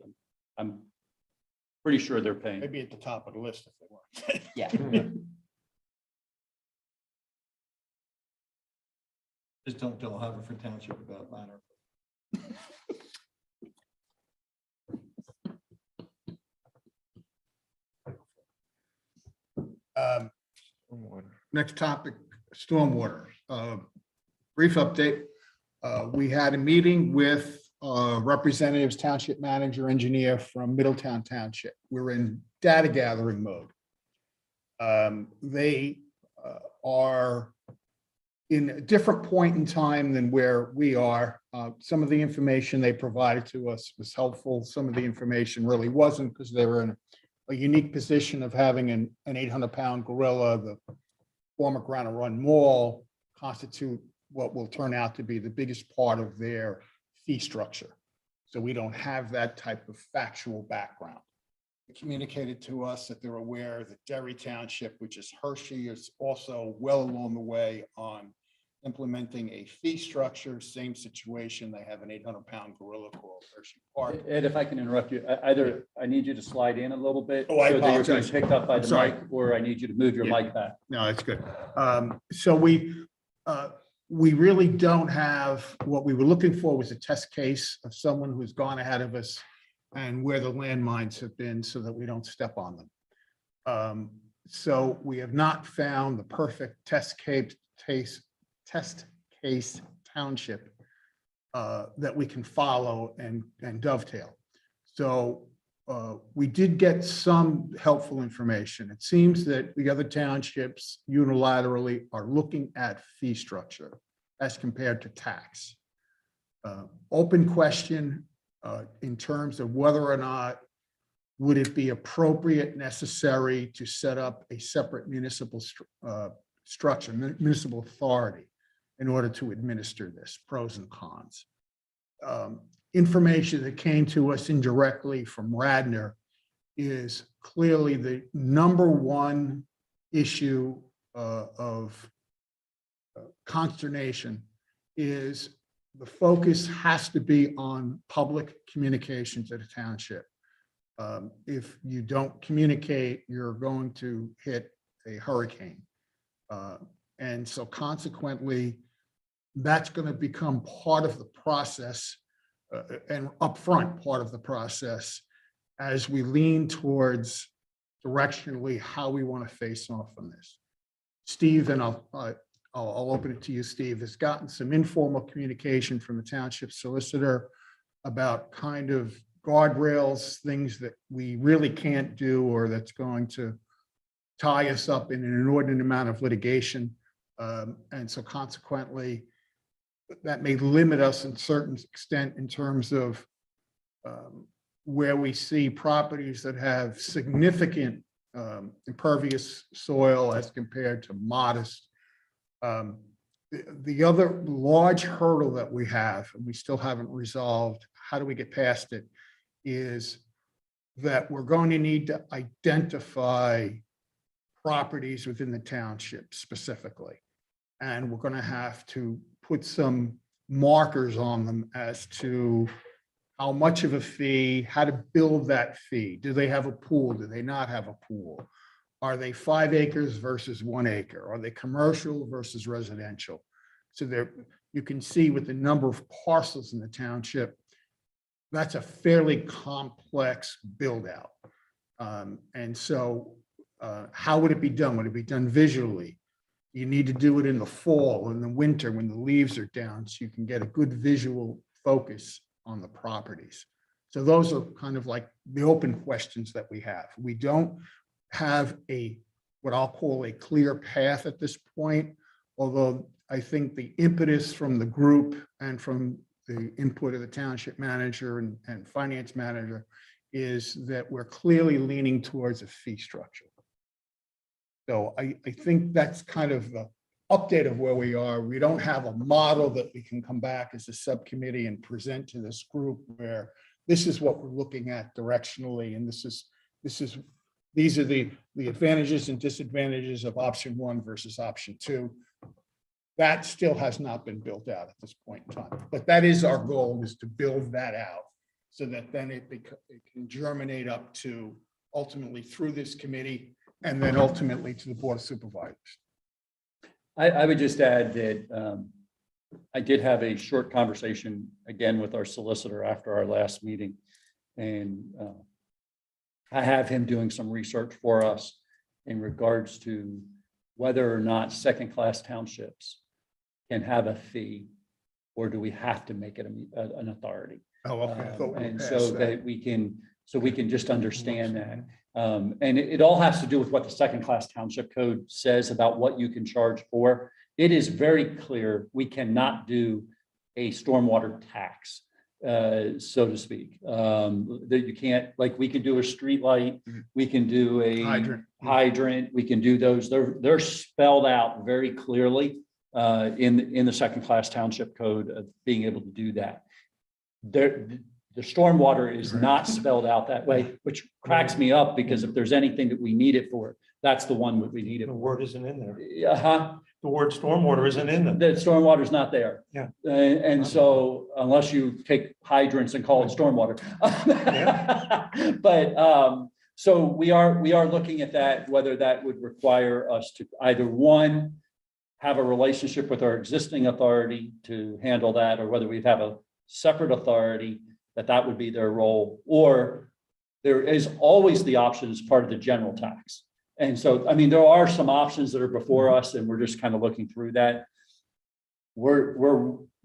I'm pretty sure they're paying. Maybe at the top of the list if they weren't. Yeah. Just don't tell Haverford Township about minor. Next topic, stormwater. Brief update. We had a meeting with representatives, township manager, engineer from Middletown Township. We're in data gathering mode. They are in a different point in time than where we are. Some of the information they provided to us was helpful. Some of the information really wasn't, because they were in a unique position of having an 800-pound gorilla, the former Granite Run Mall, constitute what will turn out to be the biggest part of their fee structure. So we don't have that type of factual background. They communicated to us that they're aware that Derry Township, which is Hershey, is also well along the way on implementing a fee structure. Same situation. They have an 800-pound gorilla called Hershey Park. Ed, if I can interrupt you, either I need you to slide in a little bit. Oh, I so that you're being apologize. picked up by I'm the sorry. mic, or I need you to move your Yeah. mic back. No, that's good. So we really don't have, what we were looking for was a test case of someone who's gone ahead of us and where the landmines have been so that we don't step on them. So we have not found the perfect test case township that we can follow and dovetail. So we did get some helpful information. It seems that the other townships unilaterally are looking at fee structure as compared to tax. Open question in terms of whether or not would it be appropriate, necessary to set up a separate municipal structure, municipal authority in order to administer this, pros and cons. Information that came to us indirectly from Radnor is clearly the number one issue of consternation is the focus has to be on public communications at a township. If you don't communicate, you're going to hit a hurricane. And so consequently, that's going to become part of the process and upfront part of the process as we lean towards directionally how we want to face off on this. Steve, and I'll open it to you, Steve, has gotten some informal communication from the township solicitor about kind of guardrails, things that we really can't do or that's going to tie us up in an inordinate amount of litigation. And so consequently, that may limit us in certain extent in terms of where we see properties that have significant impervious soil as compared to modest. The other large hurdle that we have, and we still haven't resolved, how do we get past it, is that we're going to need to identify properties within the township specifically. And we're going to have to put some markers on them as to how much of a fee, how to build that fee. Do they have a pool? Do they not have a pool? Are they 5 acres versus 1 acre? Are they commercial versus residential? So there, you can see with the number of parcels in the township, that's a fairly complex build out. And so how would it be done? Would it be done visually? You need to do it in the fall, in the winter, when the leaves are down, so you can get a good visual focus on the properties. So those are kind of like the open questions that we have. We don't have what I'll call a clear path at this point, although I think the impetus from the group and from the input of the township manager and finance manager is that we're clearly leaning towards a fee structure. So I think that's kind of the update of where we are. We don't have a model that we can come back as a subcommittee and present to this group where this is what we're looking at directionally, and these are the advantages and disadvantages of option 1 versus option 2. That still has not been built out at this point in time, but that is our goal, is to build that out so that then it can germinate up to ultimately through this committee and then ultimately to the Board of Supervisors. I would just add that I did have a short conversation again with our solicitor after our last meeting. And I have him doing some research for us in regards to whether or not second-class townships can have a fee, or do we have to make it an authority? Oh, okay. I thought we were And past so that we can just understand that. And it all has to do with what the second-class township code says about what you can charge for. It is very clear we cannot do a stormwater tax, so to speak. That you can't, like, we can do a street light, we can do a hydrant, we can do those. They're spelled out very clearly in the second-class township code of being able to do that. The stormwater is not spelled out that way, which cracks me up, because if there's anything that we need it for, that's the one that we need it The for. word isn't in there. Uh-huh. The word stormwater isn't in there. The stormwater's not there. Yeah. And so unless you take hydrants and call it stormwater. But so we are looking at that, whether that would require us to either, one, have a relationship with our existing authority to handle that, or whether we'd have a separate authority that would be their role, or there is always the option as part of the general tax. And so, I mean, there are some options that are before us, and we're just kind of looking through that. We're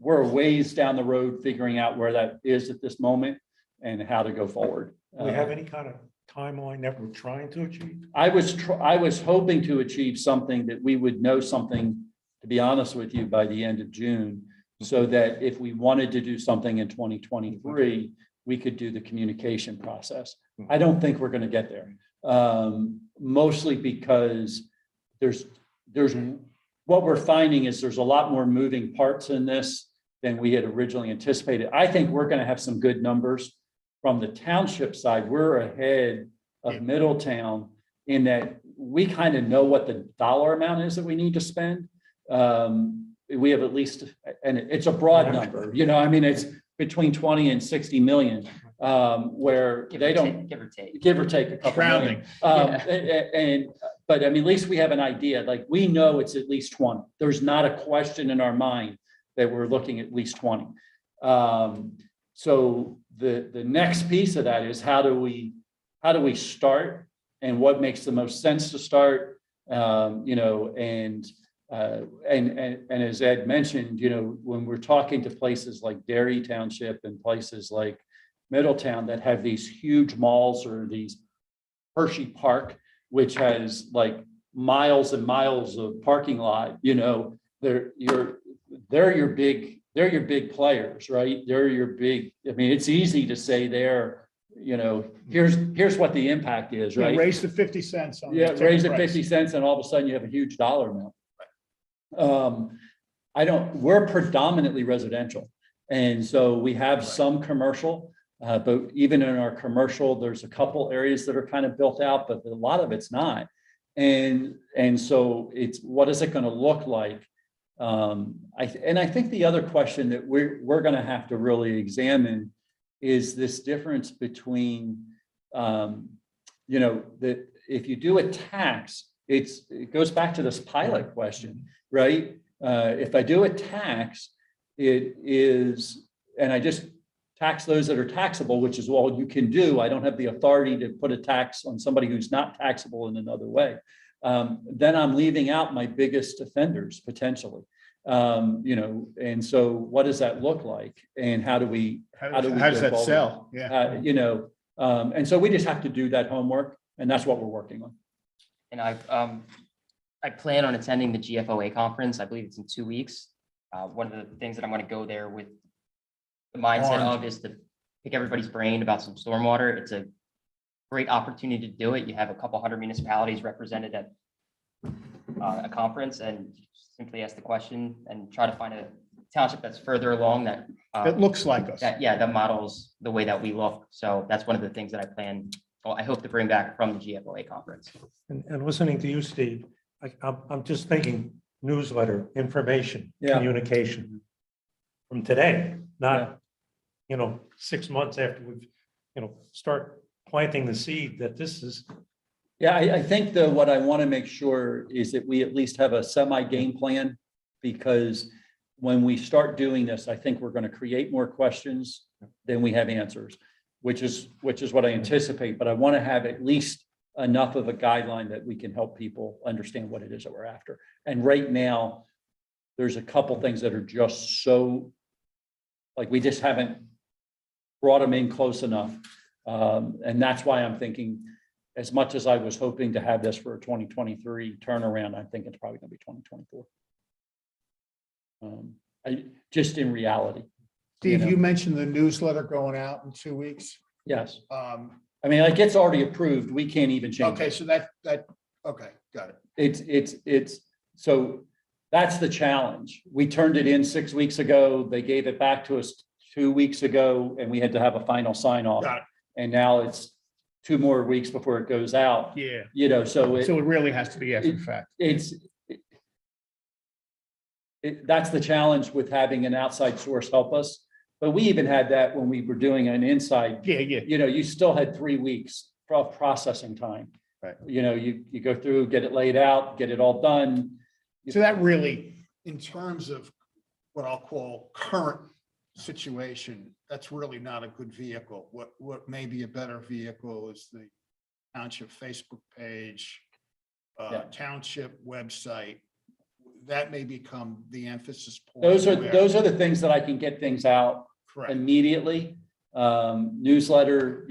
a ways down the road figuring out where that is at this moment and how to go forward. Do we have any kind of timeline that we're trying to achieve? I was hoping to achieve something that we would know something, to be honest with you, by the end of June, so that if we wanted to do something in 2023, we could do the communication process. I don't think we're going to get there. Mostly because there's what we're finding is there's a lot more moving parts in this than we had originally anticipated. I think we're going to have some good numbers from the township side. We're ahead of Middletown in that we kind of know what the dollar amount is that we need to spend. We have at least, and it's a broad number, you know, I mean, it's between 20 and 60 million. Where Give they or don't give or take a couple Rounding. million. But I mean, at least we have an idea, like we know it's at least 20. There's not a question in our mind that we're looking at least 20. So the next piece of that is how do we start, and what makes the most sense to start, you know, and as Ed mentioned, you know, when we're talking to places like Derry Township and places like Middletown that have these huge malls, or these Hershey Park, which has like miles and miles of parking lot, you know, they're your big players, right? They're your big, I mean, it's easy to say they're here's what the impact is, Yeah, right? raise the 50 cents on. the Yeah, ticket raise it price. 50 cents and all of a sudden you have a huge dollar amount. We're predominantly residential. And so we have some commercial, but even in our commercial, there's a couple areas that are kind of built out, but a lot of it's not. And so it's, what is it going to look like? I think the other question that we're going to have to really examine is this difference between, that if you do a tax, it goes back to this pilot question, right? If I do a tax, it is, and I just tax those that are taxable, which is all you can do. I don't have the authority to put a tax on somebody who's not taxable in another way. Then I'm leaving out my biggest offenders potentially. And so what does that look like? And how do we How does go that forward? sell? Yeah. And so we just have to do that homework, and that's what we're working on. And I plan on attending the GFOA conference. I believe it's in 2 weeks. One of the things that I'm going to go there with the mindset of is to pick everybody's brain about some stormwater. It's a great opportunity to do it. You have a couple hundred municipalities represented at a conference, and simply ask the question and try to find a township that's further along that It looks like us. that models the way that we look. So that's one of the things that I plan. Well, I hope to bring back from the GFOA conference. And listening to you, Steve, I'm just thinking newsletter, information, Yeah. communication from today, not, 6 months after we've, start planting the seed that this is. Yeah, I think though, what I want to make sure is that we at least have a semi-game plan, because when we start doing this, I think we're going to create more questions than we have answers, which is what I anticipate. But I want to have at least enough of a guideline that we can help people understand what it is that we're after. And right now, there's a couple things that are just so, like, we just haven't brought them in close enough. And that's why I'm thinking, as much as I was hoping to have this for a 2023 turnaround, I think it's probably going to be 2024. Just in reality. Steve, you mentioned the newsletter going out in 2 weeks. Yes. I mean, like, it's already approved. We can't even change Okay, it. so okay, got it. It's so that's the challenge. We turned it in 6 weeks ago. They gave it back to us 2 weeks ago, and we had to have a final sign off. Got it. And now it's 2 more weeks before it goes out. Yeah. So So it really has to be after the fact. That's the challenge with having an outside source help us. But we even had that when we were doing an inside, Yeah. you still had 3 weeks of processing time. Right. You go through, get it laid out, get it all done. So that really, in terms of what I'll call current situation, that's really not a good vehicle. What may be a better vehicle is the township Facebook page, township website. That may become the emphasis point. Those are the things that I can get things out correct. immediately. Newsletter,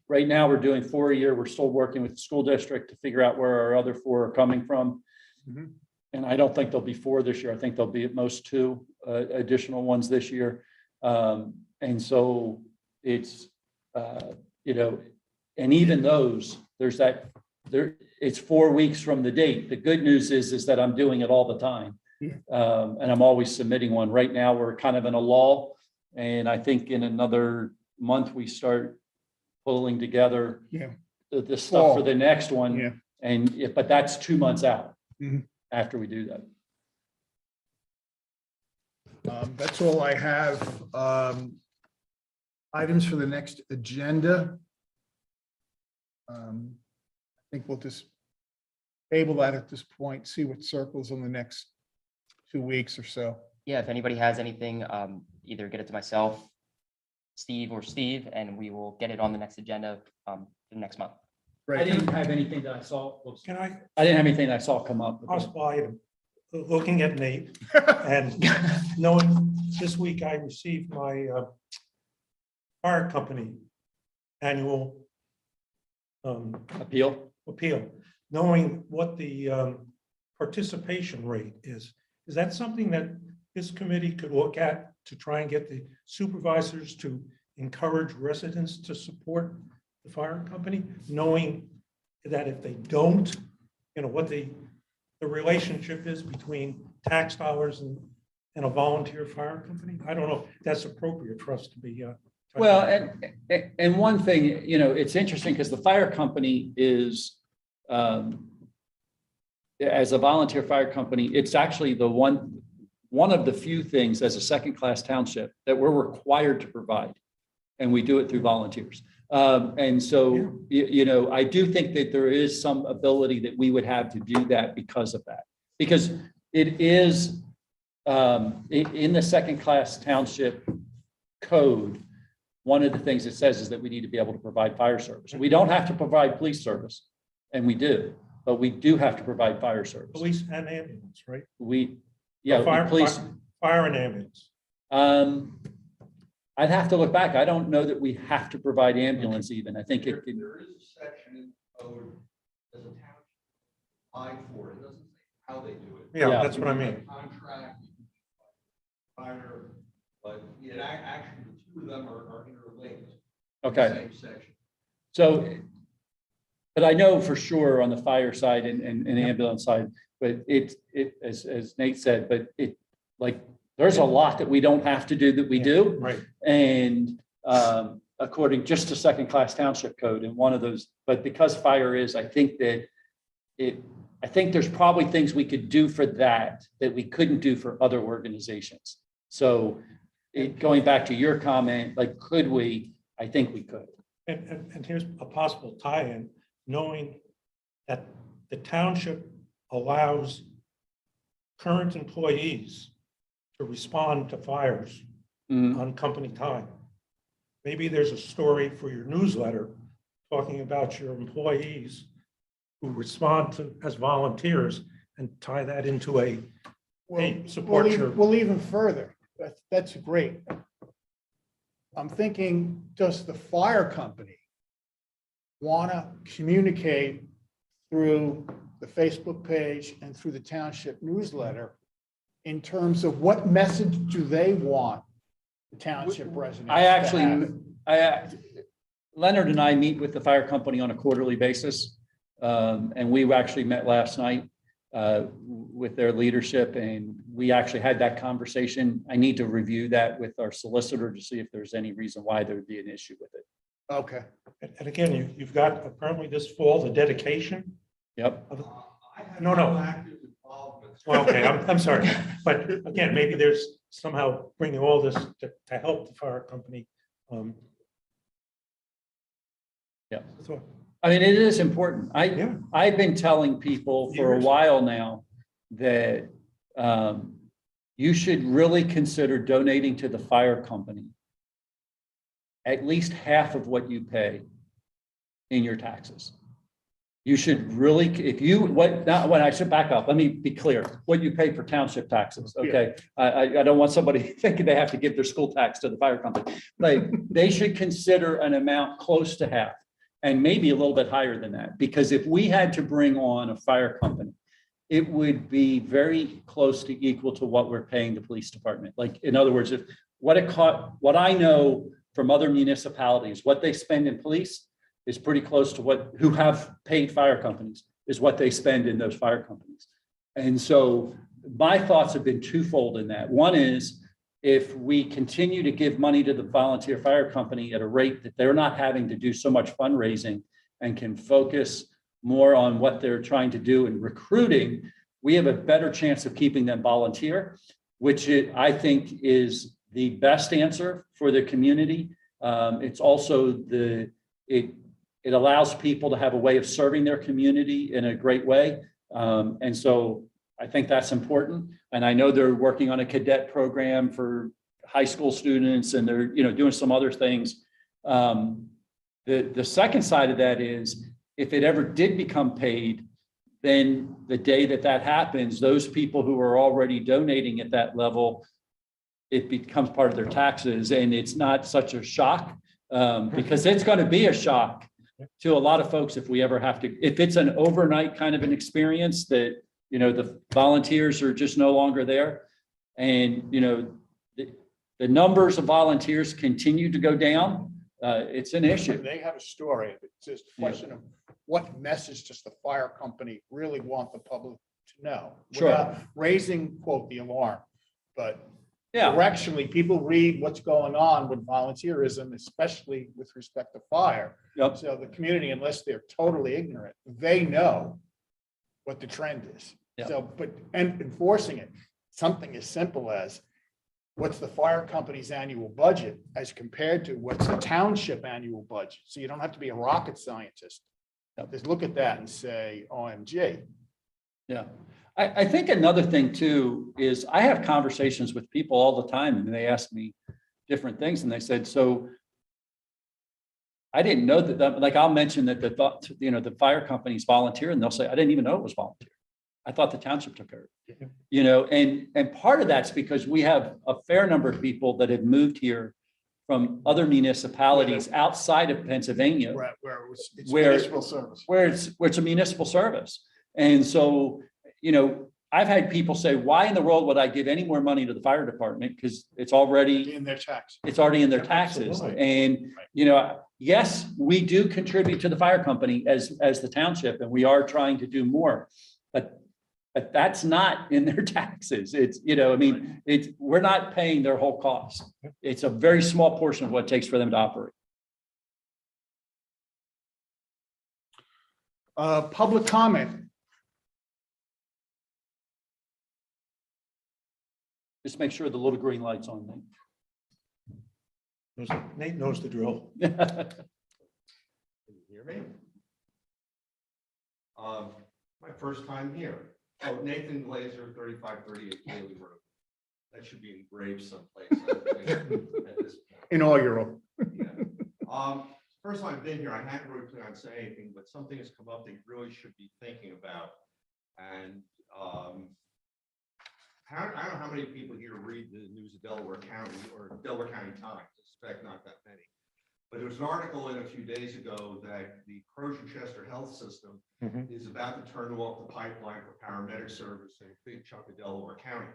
right now we're doing 4 a year. We're still working with the school district to figure out where our other 4 are coming from. Mhm. And I don't think there'll be 4 this year. I think there'll be at most 2 additional ones this year. And so it's, and even those, it's 4 weeks from the date. The good news is that I'm doing it all the time. Yeah. And I'm always submitting one. Right now, we're kind of in a lull. And I think in another month, we start pulling together the stuff for the next one. Yeah. But that's 2 months out Mhm. after we do that. That's all I have. Items for the next agenda. I think we'll just table that at this point, see what circles in the next 2 weeks or so. Yeah, if anybody has anything, either get it to myself, Steve, and we will get it on the next agenda for next month. I didn't have anything that I saw. Can I I didn't have anything that I saw come up. possible item? Looking at Nate and knowing this week I received my fire company annual Appeal. knowing what the participation rate is that something that this committee could look at to try and get the supervisors to encourage residents to support the fire company, knowing that if they don't, what the relationship is between tax dollars and a volunteer fire company? I don't know if that's appropriate for us to be. Well, and one thing, it's interesting because the fire company is, as a volunteer fire company, it's actually the one of the few things as a second-class township that we're required to provide. And we do it through volunteers. And so, I do think that there is some ability that we would have to do that because of that. Because it is in the second-class township code, one of the things it says is that we need to be able to provide fire service. We don't have to provide police service, and we do, but we do have to provide fire service. Police and ambulance, right? Police. Fire and ambulance. I'd have to look back. I don't know that we have to provide ambulance even. I think it can. There is a section in code as a town applied for. It doesn't say how they do it. Yeah, Yeah. that's what I mean. Contract, fire, but actually the two of them are interlinked. Okay. Same section. So, but I know for sure on the fire side and ambulance side, but it as Nate said, but there's a lot that we don't have to do that we do. Right. And according just to second-class township code and one of those, but because fire is, I think there's probably things we could do for that we couldn't do for other organizations. So going back to your comment, could we? I think we could. And here's a possible tie-in, knowing that the township allows current employees to respond to fires on company time. Maybe there's a story for your newsletter talking about your employees who respond as volunteers and tie that into support your. We'll even further. That's great. I'm thinking, does the fire company want to communicate through the Facebook page and through the township newsletter in terms of what message do they want the township residents to have? Leonard and I meet with the fire company on a quarterly basis. And we actually met last night with their leadership, and we actually had that conversation. I need to review that with our solicitor to see if there's any reason why there would be an issue with it. Okay. And again, you've got apparently this fall, the dedication. Yep. No. Active involvement. Well, okay, I'm sorry. But again, maybe there's somehow bringing all this to help the fire company. Yeah. So, I mean, it is important. Yeah. I've been telling people for a Years. while now that you should really consider donating to the fire company at least half of what you pay in your taxes. You should really, when I should back up, let me be clear, what you pay for township taxes, okay? I don't want somebody thinking they have to give their school tax to the fire company. They should consider an amount close to half. And maybe a little bit higher than that, because if we had to bring on a fire company, it would be very close to equal to what we're paying the police department. In other words, what I know from other municipalities, what they spend in police is pretty close to who have paid fire companies is what they spend in those fire companies. And so my thoughts have been twofold in that. One is, if we continue to give money to the volunteer fire company at a rate that they're not having to do so much fundraising and can focus more on what they're trying to do in recruiting, we have a better chance of keeping them volunteer, which I think is the best answer for the community. It's also it allows people to have a way of serving their community in a great way. And so I think that's important. And I know they're working on a cadet program for high school students, and they're doing some other things. The second side of that is, if it ever did become paid, then the day that happens, those people who are already donating at that level, it becomes part of their taxes, and it's not such a shock, because it's going to be a shock to a lot of folks if we ever have to, if it's an overnight kind of an experience that, the volunteers are just no longer there. And, the the numbers of volunteers continue to go down, it's an issue. They have a story. It's just a question of what message does the fire company really want the public to know? Sure. Without raising, quote, the alarm, but Yeah, directionally, people read what's going on with volunteerism, especially with respect to fire. yep, So the community, unless they're totally ignorant, they know what the trend is. Yeah. So, and enforcing it, something as simple as what's the fire company's annual budget as compared to what's the township annual budget? So you don't have to be a rocket scientist. Just look at that and say, OMG. yeah. I think another thing too is I have conversations with people all the time and they ask me different things and they said, so I didn't know that, like I'll mention that the fire companies volunteer and they'll say, I didn't even know it was volunteer. I thought the township took care of it. And part of that's because we have a fair number of people that have moved here from other municipalities outside of Pennsylvania, Where it's Where- municipal service. where it's a municipal service. And so, I've had people say, why in the world would I give any more money to the fire department? Because it's already In their tax. in their taxes. Absolutely. And, yes, we do contribute to the fire company as the township, and we are trying to do more. But that's not in their taxes. It's, we're not paying their whole cost. It's a very small portion of what it takes for them to operate. Public comment. Just make sure the little green light's on. Nate knows the drill. Then. Can you hear me? My first time here. Oh, Nathan Glazer, 3538 Daily Road. That should be engraved someplace. I think, at this point. Inaugural. Yeah. First time I've been here, I hadn't really planned on saying anything, but something has come up that you really should be thinking about. And I don't know how many people here read the news of Delaware County or Delaware County Times. I suspect not that many. But there was an article in a few days ago that the Crozier-Chester Health System is about to turn off the pipeline for paramedic service in a big chunk of Delaware County,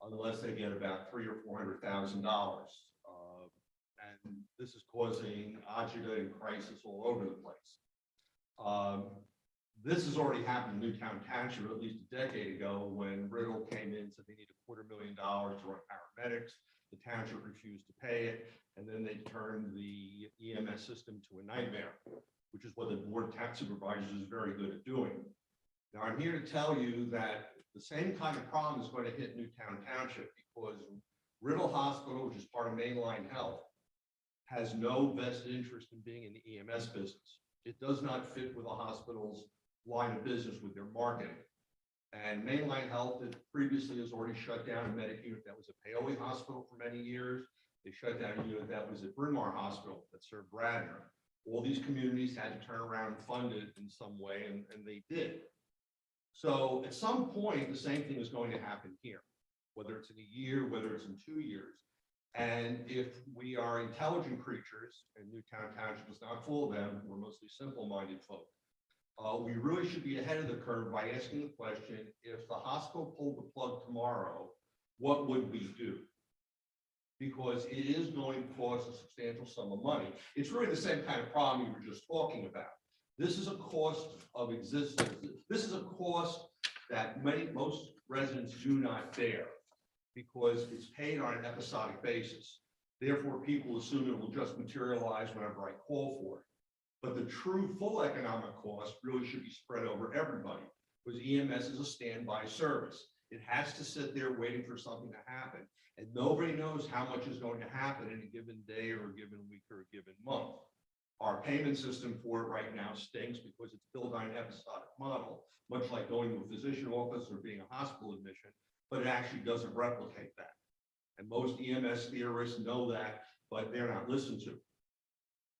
unless they get about $300,000 or $400,000. And this is causing agita and crisis all over the place. This has already happened in Newtown Township at least a decade ago when Riddle came in and said they need $250,000 to run paramedics. The township refused to pay it, and then they turned the EMS system to a nightmare, which is what the Board of Tax Supervisors is very good at doing. Now, I'm here to tell you that the same kind of problem is going to hit Newtown Township because Riddle Hospital, which is part of Mainline Health, has no vested interest in being in the EMS business. It does not fit with a hospital's line of business with their marketing. And Mainline Health that previously has already shut down a medic unit that was at Paoli Hospital for many years. They shut down a unit that was at Bryn Mawr Hospital that served Radnor. All these communities had to turn around and fund it in some way, and they did. So at some point, the same thing is going to happen here, whether it's in a year, whether it's in 2 years. And if we are intelligent creatures, and Newtown Township is not full of them, we're mostly simple-minded folk, we really should be ahead of the curve by asking the question, if the hospital pulled the plug tomorrow, what would we do? Because it is going to cost a substantial sum of money. It's really the same kind of problem you were just talking about. This is a cost of existence. This is a cost that most residents do not bear because it's paid on an episodic basis. Therefore, people assume it will just materialize whenever I call for it. But the true full economic cost really should be spread over everybody because EMS is a standby service. It has to sit there waiting for something to happen. And nobody knows how much is going to happen in a given day or a given week or a given month. Our payment system for it right now stinks because it's built on an episodic model, much like going to a physician office or being a hospital admission, but it actually doesn't replicate that. And most EMS theorists know that, but they're not listened to.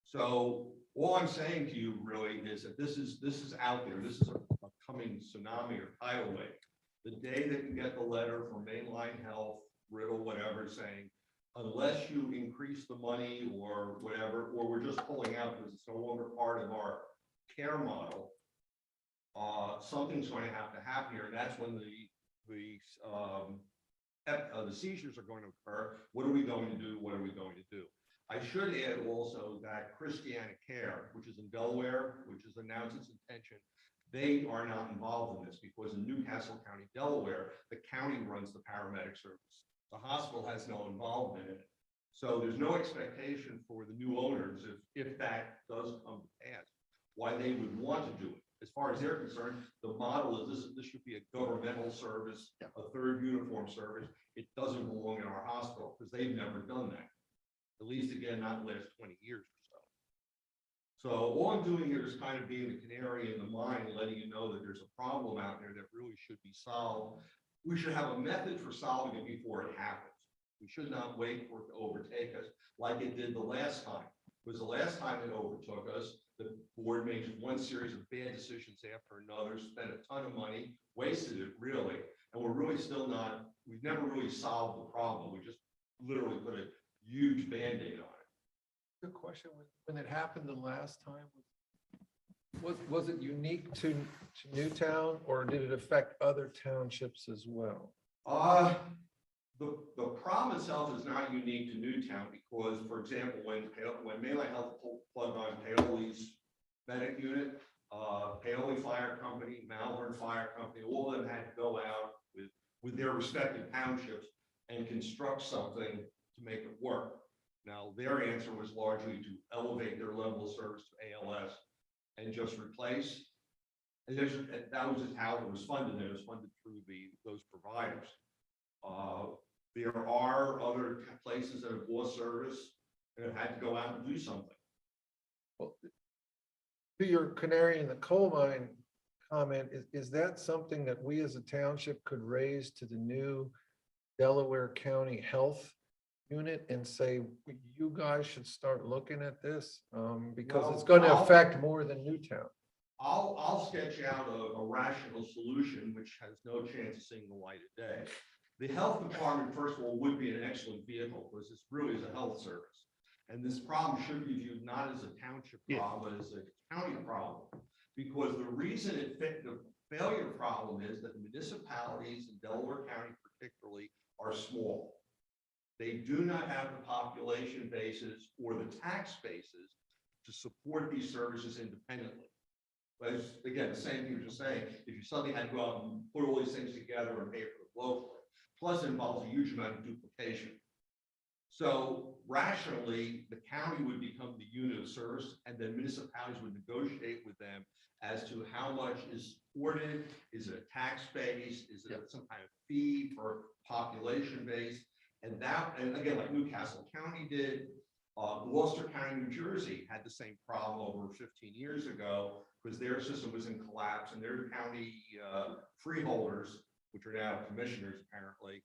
So all I'm saying to you really is that this is out there. This is a coming tsunami or tidal wave. The day that you get the letter from Mainline Health, Riddle, whatever, saying, unless you increase the money or whatever, or we're just pulling out because it's no longer part of our care model, something's going to happen here. And that's when the the seizures are going to occur. What are we going to do? What are we going to do? I should add also that Christiana Care, which is in Delaware, which has announced its intention, they are not involved in this because in Newcastle County, Delaware, the county runs the paramedic service. The hospital has no involvement in it. So there's no expectation for the new owners, if that does come to pass, why they would want to do it. As far as they're concerned, the model is this should be a governmental service, a third uniform service. It doesn't belong in our hospital because they've never done that. At least again, not the last 20 years or so. So all I'm doing here is kind of being the canary in the mine, letting you know that there's a problem out there that really should be solved. We should have a method for solving it before it happens. We should not wait for it to overtake us like it did the last time. Because the last time it overtook us, the board made one series of bad decisions after another, spent a ton of money, wasted it really, and we're really still not, we've never really solved the problem. We just literally put a huge Band-Aid on it. Good question. When it happened the last time, was it unique to Newtown, or did it affect other townships as well? The problem itself is not unique to Newtown because, for example, when Melee Health plugged on Paoli's medic unit, Paoli Fire Company, Malvern Fire Company, all of them had to go out with their respective townships and construct something to make it work. Now, their answer was largely to elevate their level of service to ALS and just replace. And that was just how it was funded. It was funded through those providers. There are other places that have lost service and have had to go out and do something. Well, to your canary in the coal mine comment, is that something that we as a township could raise to the new Delaware County Health Unit and say, you guys should start looking at this because it's going to affect more than Newtown? I'll sketch out a rational solution which has no chance of seeing the light of day. The health department, first of all, would be an excellent vehicle because this really is a health service. And this problem should be viewed not as a township problem, but as a county problem. Because the reason the failure problem is that the municipalities in Delaware County particularly are small. They do not have the population bases or the tax bases to support these services independently. But it's, again, the same thing you're just saying, if you suddenly had to go out and put all these things together and pay for it locally, plus it involves a huge amount of duplication. So rationally, the county would become the unit of service and then municipalities would negotiate with them as to how much is supported. Is it a tax base? Is it some kind of fee for population base? And again, like Newcastle County did, Gloucester County, New Jersey had the same problem over 15 years ago because their system was in collapse and their county freeholders, which are now commissioners apparently,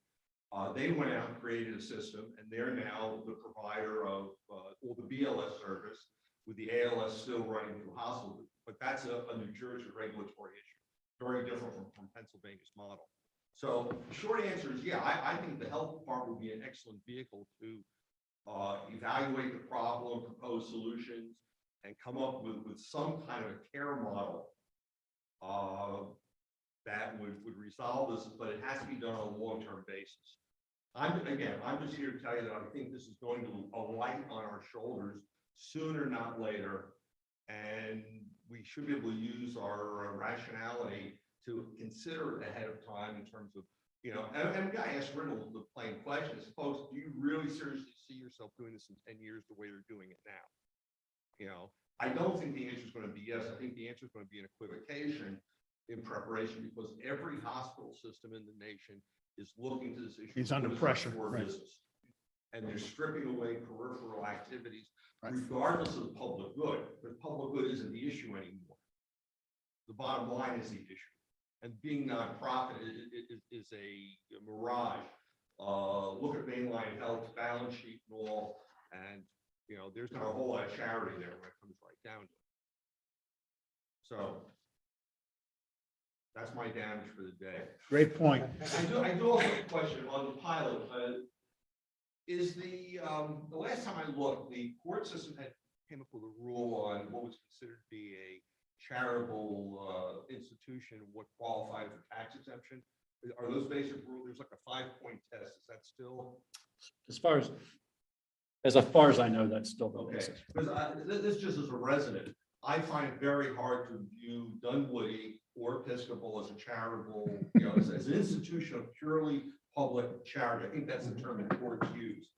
they went out and created a system and they're now the provider of all the BLS service with the ALS still running through hospitals. But that's a New Jersey regulatory issue, very different from Pennsylvania's model. So the short answer is, yeah, I think the health department would be an excellent vehicle to evaluate the problem, propose solutions, and come up with some kind of a care model that would resolve this, but it has to be done on a long-term basis. I'm just here to tell you that I think this is going to alight on our shoulders sooner, not later, and we should be able to use our rationality to consider it ahead of time in terms of, you know, and I asked Riddle the plain question, folks, do you really seriously see yourself doing this in 10 years the way they're doing it now? You know, I don't think the answer is going to be yes. I think the answer is going to be an equivocation in preparation because every hospital system in the nation is looking to this issue. He's under pressure, right. Business. And they're stripping away peripheral activities, Right. regardless of the public good. But public good isn't the issue anymore. The bottom line is the issue. And being nonprofit is a mirage. Look at Mainline Health's balance sheet and all, and you know, there's not a whole lot of charity there when it comes right down to it. So that's my damage for the day. Great point. I do also have a question on the pilot. Is the last time I looked, the court system came up with a rule on what was considered to be a charitable institution, what qualified for tax exemption. Are those basic rules? There's like a 5-point test. Is that still? As far as I know, that's still the Okay, basis. because this just as a resident, I find it very hard to view Dunwoody or Episcopal as a charitable, as an institution of purely public charity. I think that's the term that courts use.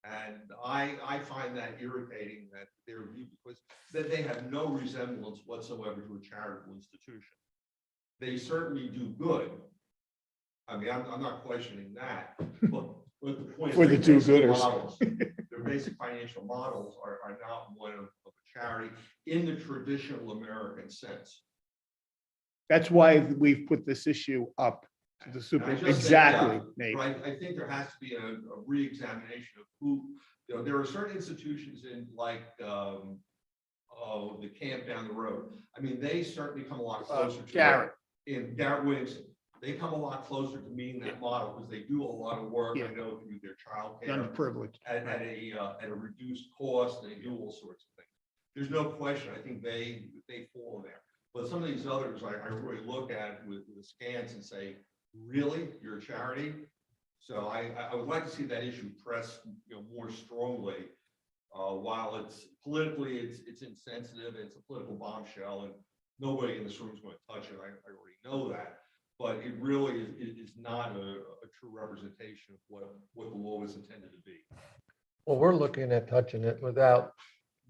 And I find that irritating that they're viewed because they have no resemblance whatsoever to a charitable institution. They certainly do good. I mean, I'm not questioning that, but the point is For the their basic do-gooders. models, their basic financial models are not one of a charity in the traditional American sense. That's why we've put this issue up to the super. And I just think, Exactly, Nate. Right, I think there has to be a re-examination of who, there are certain institutions in like, the camp down the road. I mean, they certainly come a lot closer to. Garrett. In Garrett Williamson, they come a lot closer to meeting that model because they do a lot of work, Yeah. I know, through their childcare Underprivileged. at a reduced cost, they do all sorts of things. There's no question, I think they fall there. But some of these others, I really look at with askance and say, really, you're a charity? So I would like to see that issue pressed, more strongly. While it's politically, it's insensitive, it's a political bombshell, and nobody in this room is going to touch it. I already know that. But it really is not a true representation of what the law is intended to be. Well, we're looking at touching it without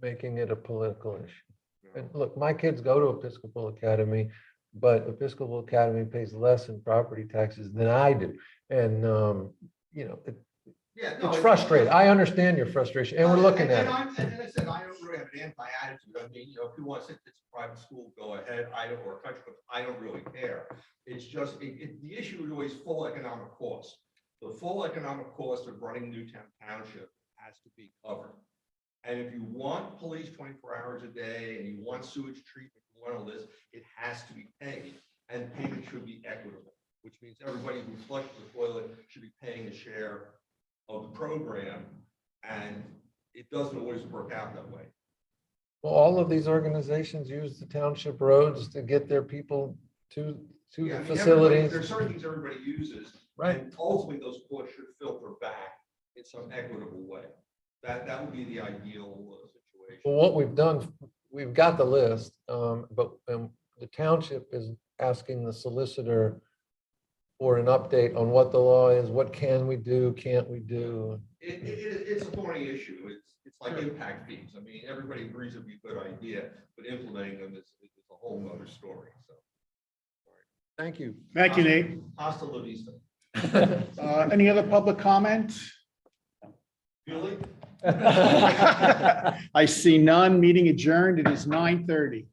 making it a political issue. And look, my kids go to Episcopal Academy, but Episcopal Academy pays less in property taxes than I do. And, Yeah, no, it's frustrating. I understand your frustration and we're looking at it. And I said, I don't really have an anti-attitude. I mean, if you want to say it's a private school, go ahead. Or a country, but I don't really care. It's just, the issue is always full economic cost. The full economic cost of running Newtown Township has to be covered. And if you want police 24 hours a day and you want sewage treatment, you want all this, it has to be paid. And payment should be equitable, which means everybody who flushes the toilet should be paying a share of the program, and it doesn't always work out that way. Well, all of these organizations use the township roads to get their people to Yeah, I the mean, facilities. there's certain things everybody uses, Right. and ultimately those costs should filter back in some equitable way. That would be the ideal situation. Well, what we've done, we've got the list, but the township is asking the solicitor for an update on what the law is, what can we do, can't we do? It's a thorny issue. It's like impact fees. I mean, everybody agrees it'd be a good idea, but implementing them is a whole nother story. So, Thank you. Thank you, Nate. hasta la vista. Any other public comment? Julie? I see none. Meeting adjourned. It is 9:30.